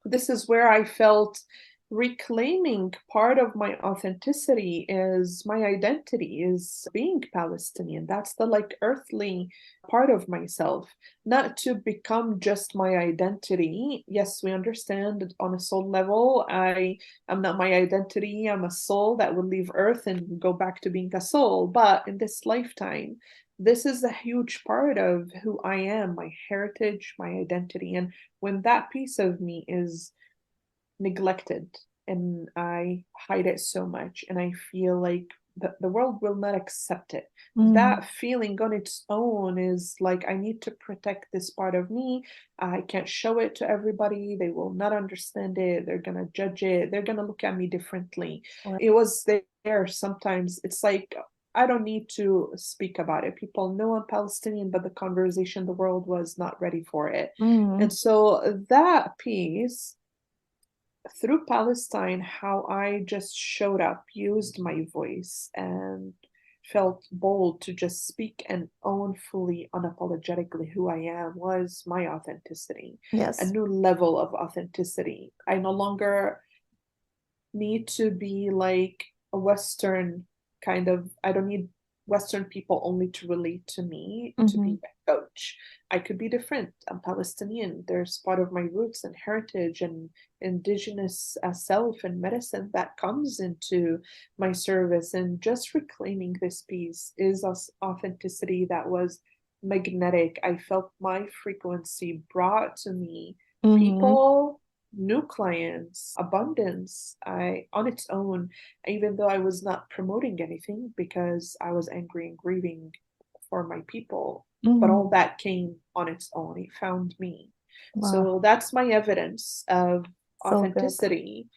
this is where I felt reclaiming part of my authenticity is my identity is being Palestinian. That's the like earthly part of myself, not to become just my identity. Yes, we understand on a soul level. I am not my identity. I'm a soul that will leave earth and go back to being a soul. But in this lifetime, this is a huge part of who I am, my heritage, my identity. And when that piece of me is neglected and I hide it so much and I feel like the world will not accept it. Mm. That feeling on its own is like, I need to protect this part of me. I can't show it to everybody. They will not understand it. They're going to judge it. They're going to look at me differently. Right. It was there sometimes. It's like, I don't need to speak about it. People know I'm Palestinian, but the conversation, the world was not ready for it. Mm. And so that piece through Palestine, how I just showed up, used my voice, and felt bold to just speak and own fully, unapologetically who I am was my authenticity, a Yes. new level of authenticity. I no longer need to be like a Western kind of, I don't need Western people only to relate to me to Hmm. be my coach. I could be different. I'm Palestinian. There's part of my roots and heritage and indigenous self and medicine that comes into my service. And just reclaiming this piece is authenticity that was magnetic. I felt my frequency brought to me Hmm. people, new clients, abundance. I on its own, even though I was not promoting anything because I was angry and grieving for my people, but all Hmm. that came on its own. It found me. Wow. So that's my evidence of So good. authenticity,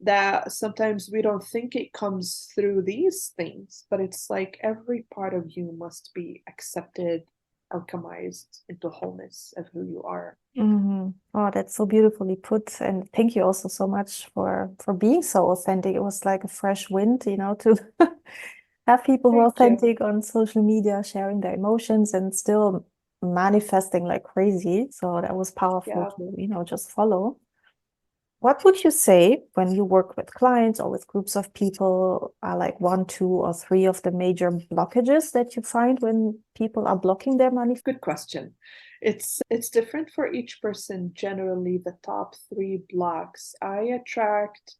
that sometimes we don't think it comes through these things, but it's like every part of you must be accepted, alchemized into wholeness of who you are. Hmm. Oh, that's so beautifully put. And thank you also so much for being so authentic. It was like a fresh wind, to have people who are Thank you. authentic on social media, sharing their emotions and still manifesting like crazy. So that was powerful Yeah. to, just follow. What would you say when you work with clients or with groups of people are like 1, 2, or 3 of the major blockages that you find when people are blocking their manifestation? Good question. It's different for each person. Generally, the top 3 blocks. I attract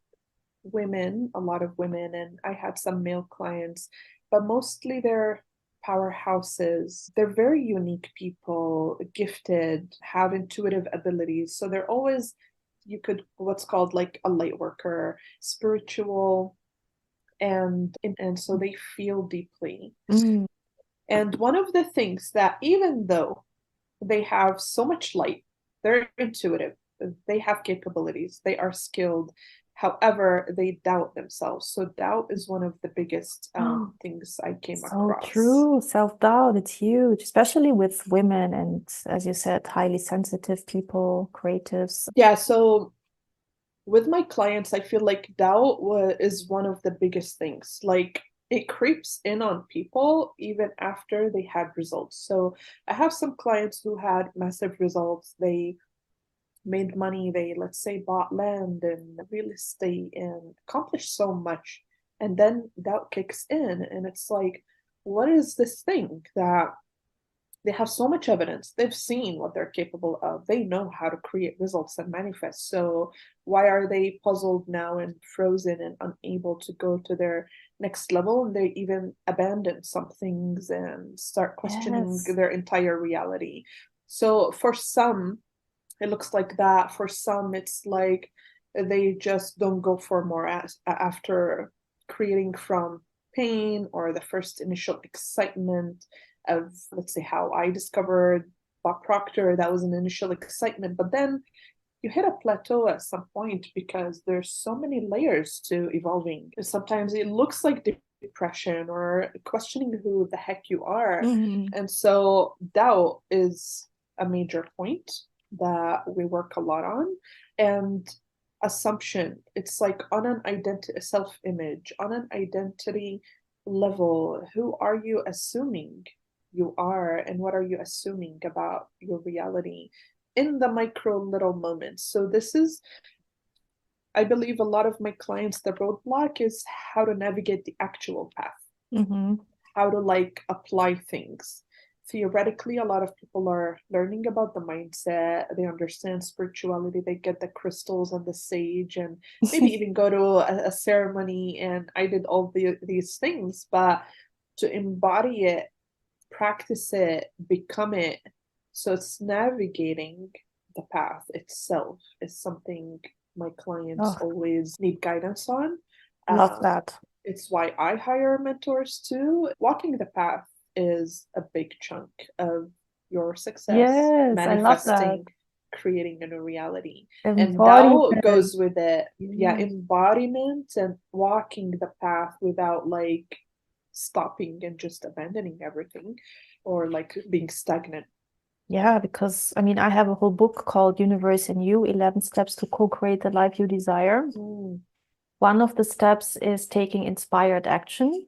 women, a lot of women, and I had some male clients, but mostly they're powerhouses. They're very unique people, gifted, have intuitive abilities. So they're always, you could, what's called like a light worker, spiritual, and so they feel deeply. Mm. And one of the things that, even though they have so much light, they're intuitive, they have capabilities, they are skilled. However, they doubt themselves. So doubt is one of the biggest Oh, things I came so across. true. Self-doubt, it's huge, especially with women and, as you said, highly sensitive people, creatives. Yeah, so with my clients, I feel like doubt is one of the biggest things. Like it creeps in on people even after they had results. So I have some clients who had massive results. They made money, they, let's say, bought land and real estate and accomplished so much. And then doubt kicks in, and it's like, what is this thing that they have so much evidence? They've seen what they're capable of, they know how to create results and manifest. So why are they puzzled now and frozen and unable to go to their next level? And they even abandon some things and start questioning Yes. their entire reality. So for some, it looks like that. For some, it's like they just don't go for more after creating from pain or the first initial excitement of, let's say, how I discovered Bob Proctor. That was an initial excitement, but then you hit a plateau at some point because there's so many layers to evolving. Sometimes it looks like depression or questioning who the heck you are. Mhm. And so doubt is a major point that we work a lot on. And assumption, it's like on an identity, self-image, on an identity level, who are you assuming you are, and what are you assuming about your reality in the micro little moments? So this is, I believe, a lot of my clients, the roadblock is how to navigate the actual path, Mhm. how to like apply things. Theoretically, a lot of people are learning about the mindset, they understand spirituality, they get the crystals and the sage, and maybe even go to a ceremony. And I did all these things, but to embody it, practice it, become it. So it's navigating the path itself is something my clients Oh, always need guidance on. love Uh, that. it's why I hire mentors too. Walking the path is a big chunk of your success, Yes, I love that. manifesting, creating a new reality. And doubt Embodiment. goes with it. Yeah, Yeah. embodiment and walking the path without like stopping and just abandoning everything or like being stagnant. Yeah, because I mean, I have a whole book called Universe in You, 11 Steps to Co-Create the Life You Desire. Mm, One of the steps is taking inspired action.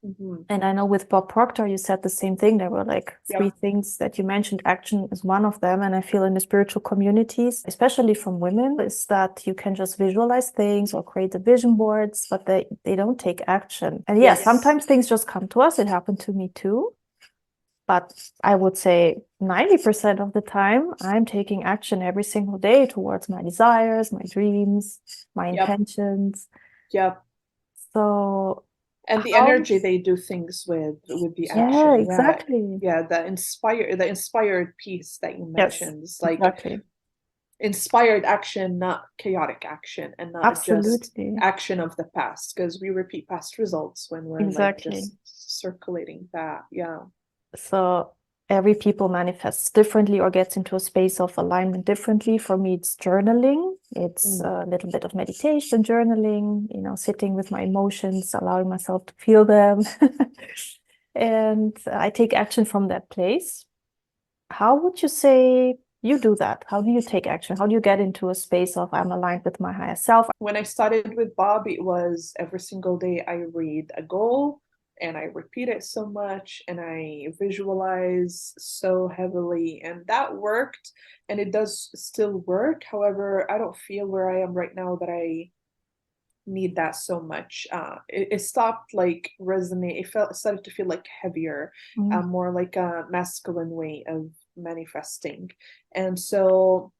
mhm. And I know with Bob Proctor, you said the same thing. There were like 3 Yep, things that you mentioned. Action is one of them. And I feel in the spiritual communities, especially from women, is that you can just visualize things or create the vision boards, but they don't take action. And yeah, yes, sometimes things just come to us. It happened to me too. But I would say 90% of the time, I'm taking action every single day towards my desires, my dreams, my yep, intentions. yep. So And the how? energy they do things with the Yeah, action. Yeah, exactly. yeah, the inspired piece that you Yes, mentioned is like exactly. inspired action, not chaotic action, and not just Absolutely. action of the past, because we repeat past results when we're like Exactly. just circulating that. Yeah. So every people manifests differently or gets into a space of alignment differently. For me, it's journaling. It's Mm. a little bit of meditation, journaling, sitting with my emotions, allowing myself to feel them. And I take action from that place. How would you say you do that? How do you take action? How do you get into a space of I'm aligned with my higher self? When I started with Bob, it was every single day I read a goal, and I repeat it so much and I visualize so heavily, and that worked, and it does still work. However, I don't feel where I am right now that I need that so much. It stopped like resonate. It started to feel like heavier, Mm. more like a masculine way of manifesting. And so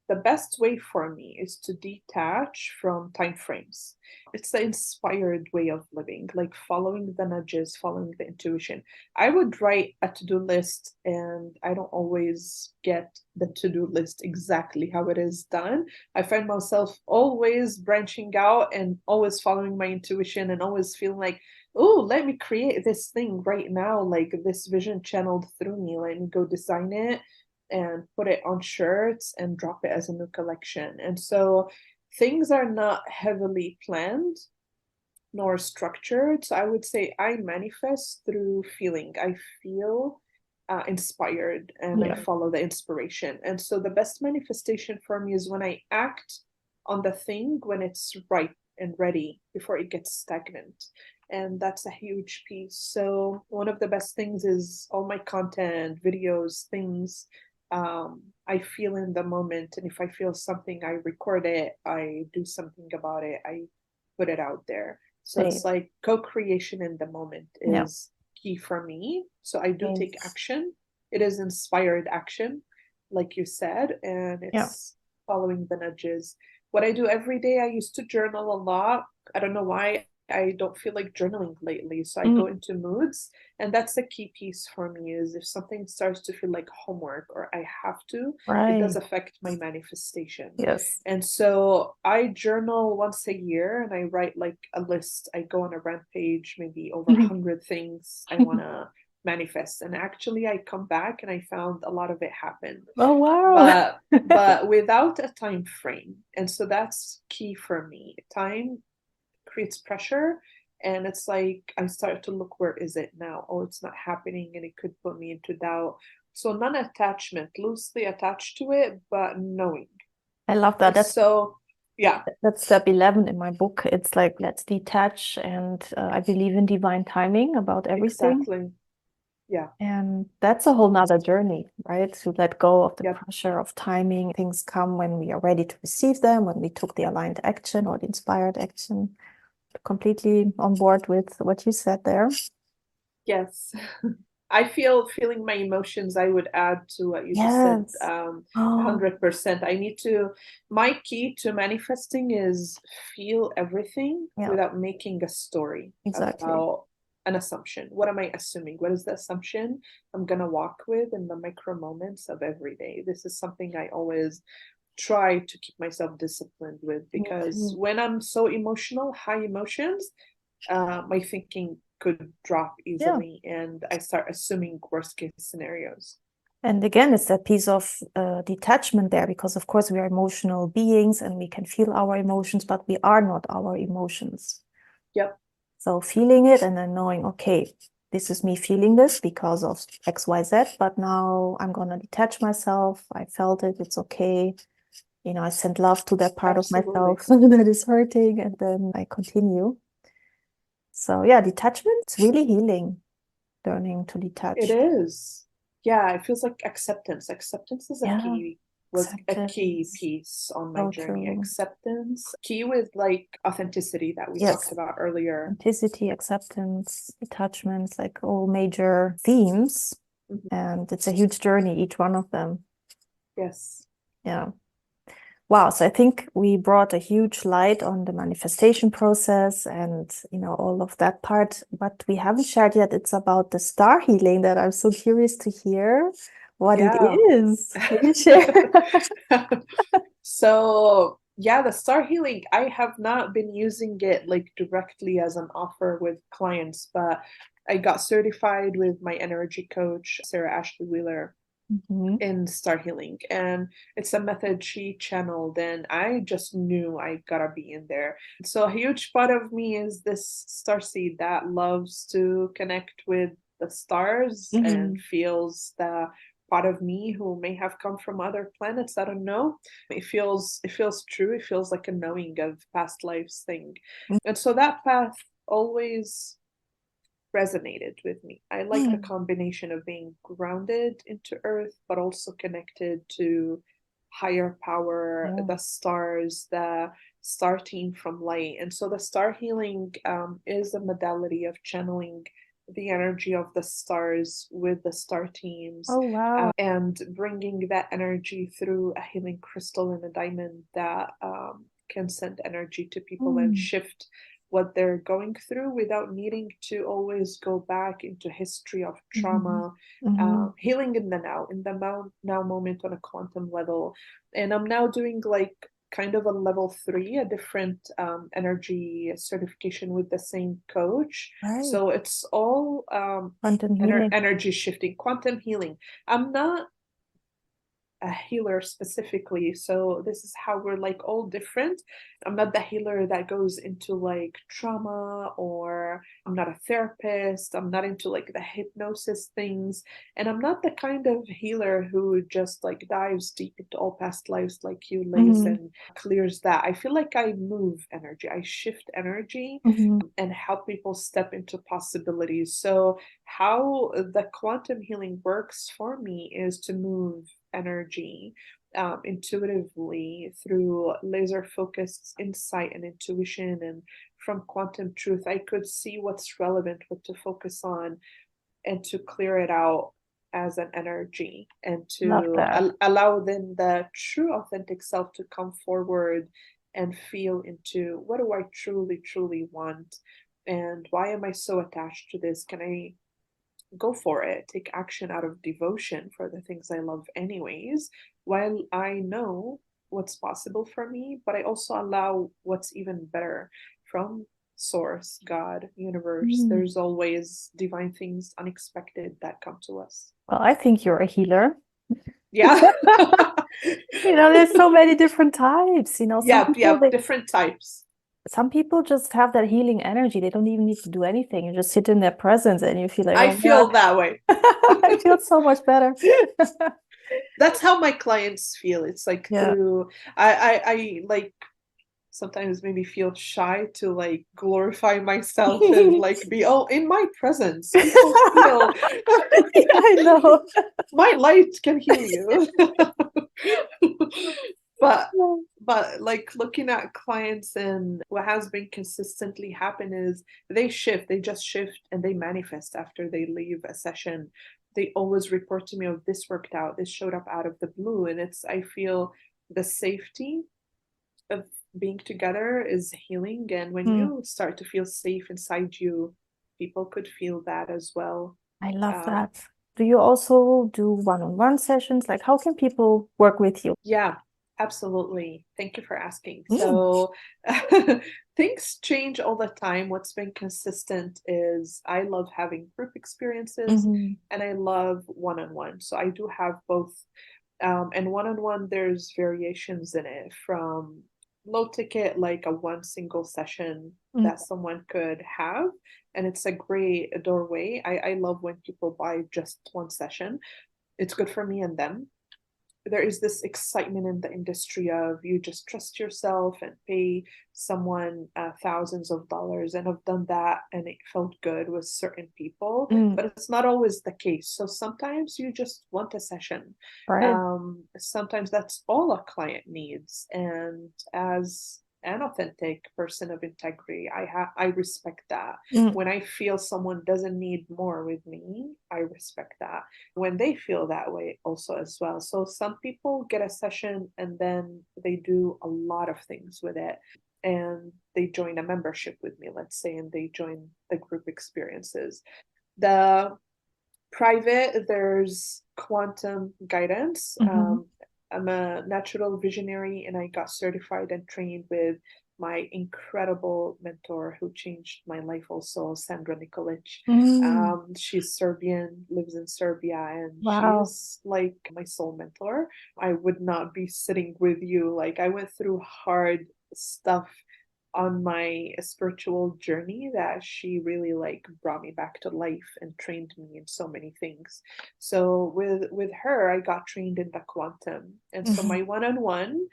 the best way for me is to detach from time frames. It's the inspired way of living, like following the nudges, following the intuition. I would write a to-do list, and I don't always get the to-do list exactly how it is done. I find myself always branching out and always following my intuition and always feeling like, oh, let me create this thing right now, like this vision channeled through me. Let me go design it and put it on shirts and drop it as a new collection. And so things are not heavily planned nor structured. So I would say I manifest through feeling. I feel inspired and I Yeah. follow the inspiration. And so the best manifestation for me is when I act on the thing when it's ripe and ready before it gets stagnant. And that's a huge piece. So one of the best things is all my content, videos, things I feel in the moment. And if I feel something, I record it, I do something about it, I put it out there. So it's Same. like co-creation in the moment Yeah. is key for me. So I do take Yes. action. It is inspired action, like you said, and Yeah. it's following the nudges. What I do every day, I used to journal a lot. I don't know why I don't feel like journaling lately. So I Mm. go into moods, and that's the key piece for me is if something starts to feel like homework or I have to, it does Right. affect my manifestation. Yes. And so I journal once a year and I write like a list. I go on a rampage, maybe over 100 things I want to manifest. And actually I come back and I found a lot of it happened. Oh, wow. But without a time frame. And so that's key for me. Time creates pressure, and it's like I start to look, where is it now? Oh, it's not happening, and it could put me into doubt. So non-attachment, loosely attached to it, but knowing. I love that. So yeah, That's step 11 in my book. It's like, let's detach. And I believe in divine timing about everything. exactly. Yeah. And that's a whole nother journey, right? To let go of the Yep. pressure of timing. Things come when we are ready to receive them, when we took the aligned action or the inspired action. Completely on board with what you said there. Yes. Feeling my emotions, I would add to what you just said, Yes. Oh, 100%. My key to manifesting is feel everything yeah, without making a story exactly. about an assumption. What am I assuming? What is the assumption I'm gonna walk with in the micro moments of every day? This is something I always try to keep myself disciplined with, Me because too. when I'm so emotional, high emotions, my thinking could drop Yeah. easily and I start assuming worst case scenarios. And again, it's that piece of detachment there, because of course we are emotional beings and we can feel our emotions, but we are not our emotions. Yep. So feeling it and then knowing, okay, this is me feeling this because of XYZ, but now I'm going to detach myself. I felt it. It's okay. You know, I send love to that part of Absolutely. myself that is hurting, and then I continue. So yeah, detachment's really healing, learning to It detach. is. Yeah, it feels like acceptance. Acceptance is a Yeah, key, was a key acceptance. piece on my So journey. true. Acceptance, key with like authenticity that we talked Yes. about earlier. Authenticity, acceptance, attachments, like all major themes. Mhm. And it's a huge journey, each one of them. Yes. Yeah. Wow. So I think we brought a huge light on the manifestation process and, you know, all of that part. But we haven't shared yet. It's about the star healing that I'm so curious to hear what it Yeah. is. Can you share? So yeah, the star healing, I have not been using it like directly as an offer with clients, but I got certified with my energy coach, Sarah Ashley Wheeler, Mhm. in star healing, and it's a method she channeled, and I just knew I gotta be in there. So a huge part of me is this star seed that loves to connect with the stars and Mhm. feels the part of me who may have come from other planets. I don't know. It feels true. It feels like a knowing of past lives thing. And so that path always resonated with me. I like the combination of being grounded into earth, but also connected to higher power, Yeah. the stars, the star team from light. And so the star healing is a modality of channeling the energy of the stars with the star teams, Oh, wow. and bringing that energy through a healing crystal and a diamond that can send energy to people and shift what they're going through without needing to always go back into history of trauma. Healing in the now, in the now moment on a quantum level. And I'm now doing like kind of a level 3, a different energy certification with the same coach. Right. So it's all Quantum healing. energy shifting, quantum healing. I'm not a healer specifically, so this is how we're like all different. I'm not the healer that goes into like trauma, or I'm not a therapist. I'm not into like the hypnosis things, and I'm not the kind of healer who just like dives deep into all past lives like you, Lace, and clears that. I feel like I move energy, I shift energy, and help people step into possibilities. So how the quantum healing works for me is to move energy intuitively through laser focused insight and intuition. And from quantum truth, I could see what's relevant, what to focus on, and to clear it out as an energy, and to allow then the true authentic self to come forward and feel into, what do I truly, truly want? And why am I so attached to this? Can I go for it, take action out of devotion for the things I love anyways, while I know what's possible for me, but I also allow what's even better from source, God, universe. There's always divine things, unexpected, that come to us. Well, I think you're a healer. Yeah. There's so many different types, Yeah, different types. Some people just have that healing energy. They don't even need to do anything. You just sit in their presence and you feel like, I oh feel God. that way. I feel so much better. That's how my clients feel. It's like through, I like sometimes maybe feel shy to like glorify myself and like be in my presence. People feel I know. My light can heal you. but like looking at clients, and what has been consistently happen is they just shift and they manifest after they leave a session. They always report to me, oh, this worked out, this showed up out of the blue. And I feel the safety of being together is healing. And when you start to feel safe inside you, people could feel that as well. I love that. Do you also do one-on-one sessions? Like, how can people work with you? Yeah, absolutely. Thank you for asking. So things change all the time. What's been consistent is I love having group experiences, and I love one-on-one. So I do have both. And one-on-one, there's variations in it, from low ticket, like a one single session that someone could have. And it's a great doorway. I love when people buy just one session. It's good for me and them. There is this excitement in the industry of you just trust yourself and pay someone thousands of dollars. And I've done that and it felt good with certain people, but it's not always the case. So sometimes you just want a session. Right. Sometimes that's all a client needs. And as an authentic person of integrity, I respect that. When I feel someone doesn't need more with me, I respect that. When they feel that way also as well. So some people get a session and then they do a lot of things with it, and they join a membership with me, let's say, and they join the group experiences. The private, there's quantum guidance. I'm a natural visionary, and I got certified and trained with my incredible mentor who changed my life also, Sandra Nikolic. She's Serbian, lives in Serbia, and she's like my soul mentor. I would not be sitting with you. Like, I went through hard stuff on my spiritual journey that she really like brought me back to life and trained me in so many things. So with her, I got trained in the quantum. And so my one-on-one,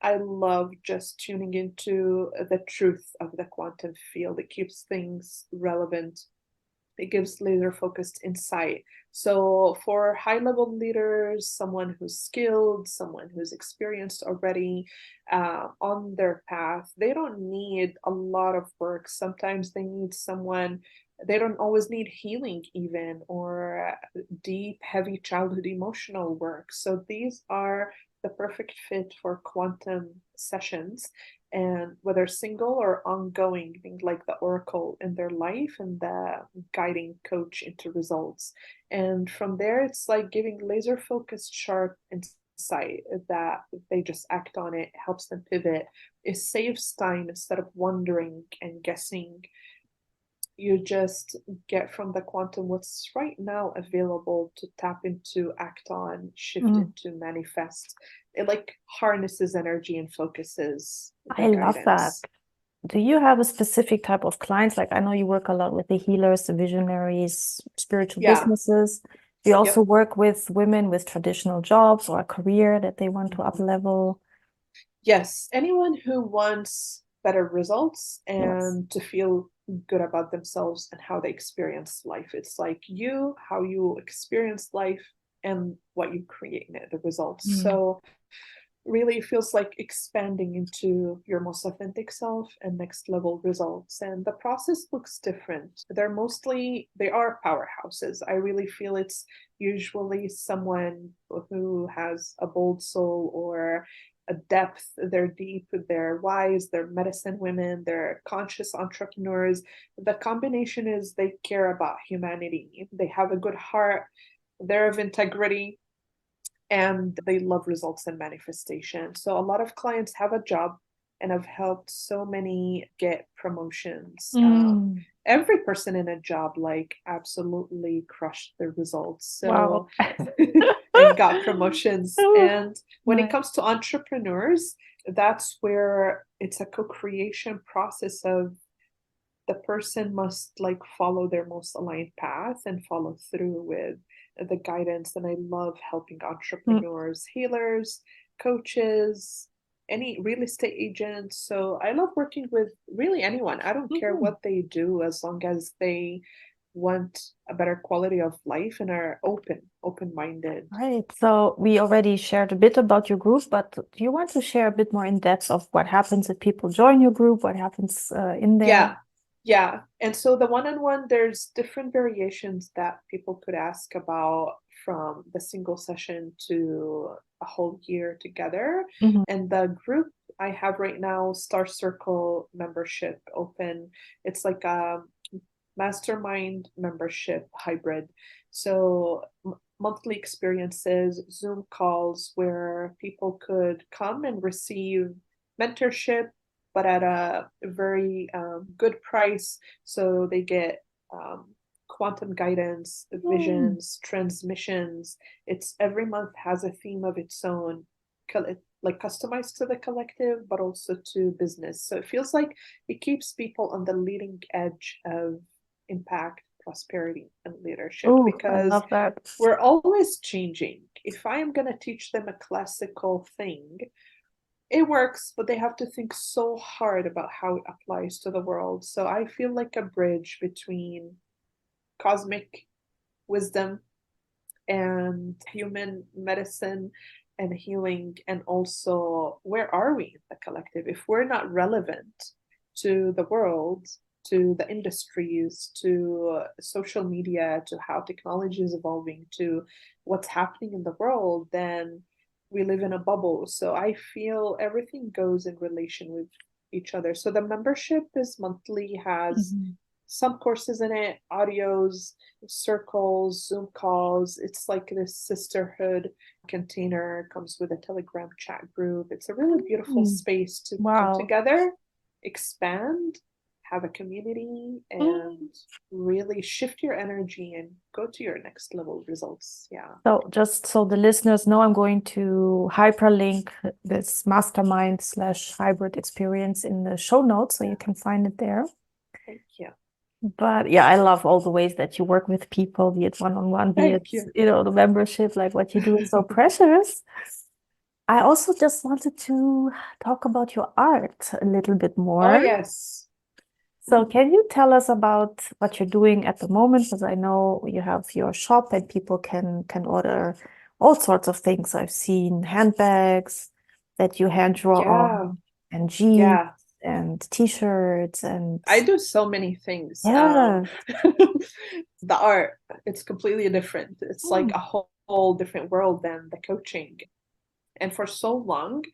I love just tuning into the truth of the quantum field. It keeps things relevant. It gives laser focused insight. So for high level leaders, someone who's skilled, someone who's experienced already on their path, they don't need a lot of work. Sometimes they need someone, they don't always need healing even, or deep, heavy childhood emotional work. So these are the perfect fit for quantum sessions, and whether single or ongoing, being like the oracle in their life and the guiding coach into results. And from there, it's like giving laser focused, sharp insight that they just act on it, helps them pivot. It saves time instead of wondering and guessing. You just get from the quantum what's right now available to tap into, act on, shift into, manifest. It like harnesses energy and focuses I the love that. guidance. Do you have a specific type of clients? Like, I know you work a lot with the healers, the visionaries, spiritual Yeah. businesses. Do you also Yep. work with women with traditional jobs or a career that they want to up level? Yes. Anyone who wants better results Yes. and to feel good about themselves and how they experience life. It's like you, how you experience life and what you create in it, the results. So really feels like expanding into your most authentic self and next level results. And the process looks different. They are powerhouses. I really feel it's usually someone who has a bold soul or a depth. They're deep, they're wise, they're medicine women, they're conscious entrepreneurs. The combination is they care about humanity, they have a good heart, they're of integrity, and they love results and manifestation. So a lot of clients have a job and have helped so many get promotions. Every person in a job like absolutely crushed their results. So Wow. and got promotions. And when it Nice. comes to entrepreneurs, that's where it's a co-creation process of the person must like follow their most aligned path and follow through with the guidance. And I love helping entrepreneurs, healers, coaches, any real estate agents. So I love working with really anyone. I don't care what they do as long as they want a better quality of life and are open-minded. Right. So we already shared a bit about your group, but do you want to share a bit more in depth of what happens if people join your group? What happens in there? Yeah. And so the one-on-one, there's different variations that people could ask about, from the single session to a whole year together. And the group I have right now, Star Circle membership open. It's like a mastermind membership hybrid. So monthly experiences, Zoom calls where people could come and receive mentorship, but at a very good price. So they get quantum guidance, visions, transmissions. It's every month has a theme of its own, like customized to the collective, but also to business. So it feels like it keeps people on the leading edge of impact, prosperity, and leadership, Oh, I because love that. we're always changing. If I am going to teach them a classical thing, it works, but they have to think so hard about how it applies to the world. So I feel like a bridge between cosmic wisdom and human medicine and healing. And also, where are we in the collective? If we're not relevant to the world, to the industries, to social media, to how technology is evolving, to what's happening in the world, then we live in a bubble. So I feel everything goes in relation with each other. So the membership is monthly, has some courses in it, audios, circles, Zoom calls. It's like this sisterhood container, comes with a Telegram chat group. It's a really beautiful space to come Wow. together, expand, have a community, and really shift your energy and go to your next level results. Yeah. So just so the listeners know, I'm going to hyperlink this mastermind / hybrid experience in the show notes, so you can find it there. Thank you. But yeah, I love all the ways that you work with people, be it one-on-one, be it, the membership, like what you do is so precious. I also just wanted to talk about your art a little bit Oh, more. yes. So can you tell us about what you're doing at the moment? Because I know you have your shop and people can order all sorts of things. I've seen handbags that you hand draw Yeah, on, and jeans yeah. and t-shirts and I do so many things. yeah. The art, it's completely different. It's like Mm. a whole different world than the coaching. And for so long,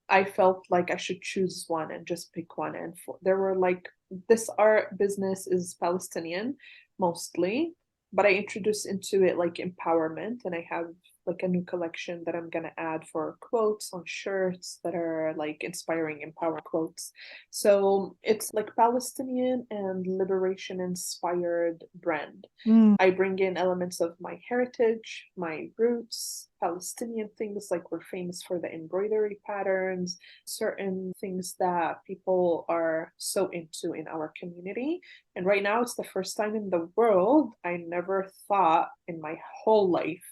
I felt like I should choose one and just pick one. And there were like, this art business is Palestinian mostly, but I introduced into it like empowerment, and I have like a new collection that I'm gonna add for quotes on shirts that are like inspiring, empowering quotes. So it's like Palestinian and liberation inspired brand. Mm. I bring in elements of my heritage, my roots, Palestinian things like we're famous for the embroidery patterns, certain things that people are so into in our community. And right now, it's the first time in the world I never thought in my whole life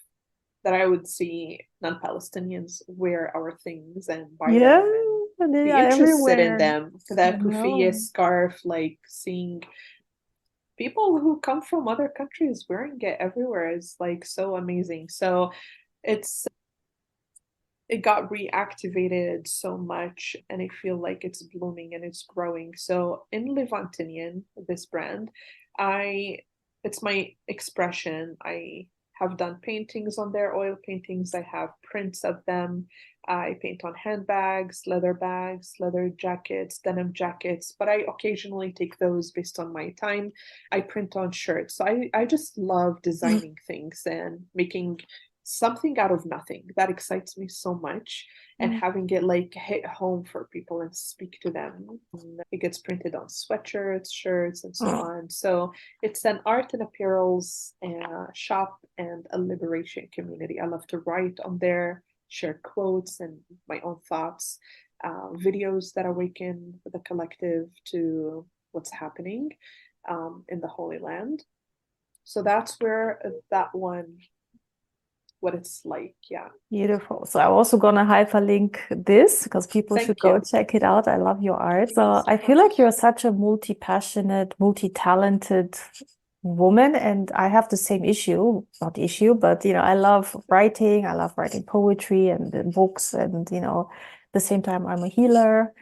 that I would see non Palestinians wear our things and buy Yeah, them and they be are interested in everywhere. them. The I kufiye know. scarf, like seeing people who come from other countries wearing it everywhere is like so amazing. So it's it got reactivated so much, and I feel like it's blooming and it's growing. So in Levantinian, this brand, I it's my expression. I have done paintings on there, oil paintings. I have prints of them. I paint on handbags, leather jackets, denim jackets, but I occasionally take those based on my time. I print on shirts. So I just love Mm. designing things and making something out of nothing. That excites me so much. And Mm. having it like hit home for people and speak to them. It gets printed on sweatshirts, shirts, and so Mm. on. So it's an art and apparels shop and a liberation community. I love to write on there, share quotes and my own thoughts, videos that awaken the collective to what's happening in the Holy Land. So that's where that one, what it's like. Yeah. Beautiful. So I'm also gonna hyperlink this because people should Thank go you. check it out. I love your art. Thank you So so I feel like much. you're such a multi-passionate, multi-talented woman, and I have the same issue, not issue, but I love writing. I love writing poetry and books, and at the same time, I'm a healer.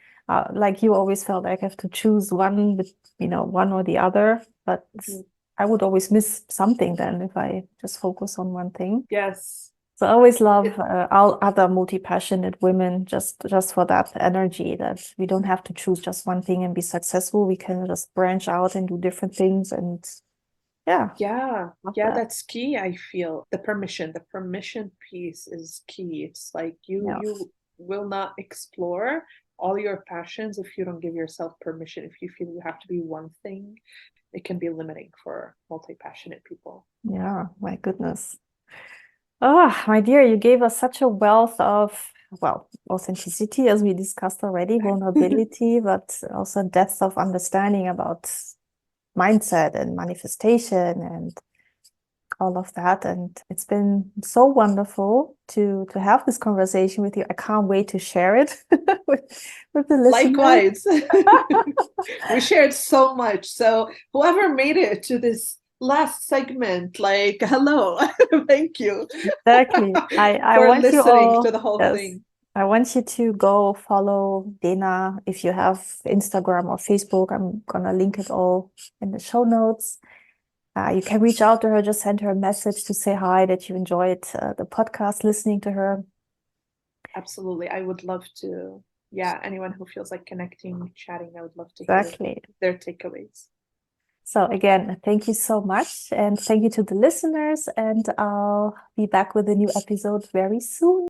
Like you always felt like I have to choose one, with one or the other, but Mhm. I would always miss something then if I just focus on one thing. Yes. So I always It, love all other multi-passionate women just for that energy that we don't have to choose just one thing and be successful. We can just branch out and do different things. And yeah, yeah. love Yeah, that. that's key, I feel. The permission piece is key. It's like Yeah. you will not explore all your passions if you don't give yourself permission. If you feel you have to be one thing, it can be limiting for multi-passionate people. Yeah, my goodness. Oh, my dear, you gave us such a wealth of, well, authenticity, as we discussed already, vulnerability, but also depth of understanding about mindset and manifestation and all of that. And it's been so wonderful to have this conversation with you. I can't wait to share it with the listeners. Likewise. We shared so much. So whoever made it to this last segment, like, hello, thank you Exactly. I for want you listening all, to the whole yes, thing. I want you to go follow Dena if you have Instagram or Facebook. I'm gonna link it all in the show notes. You can reach out to her, just send her a message to say hi, that you enjoyed the podcast, listening to her. Absolutely. I would love to, yeah, anyone who feels like connecting, chatting, I would love to hear Exactly. their takeaways. So again, thank you so much. And thank you to the listeners. And I'll be back with a new episode very soon.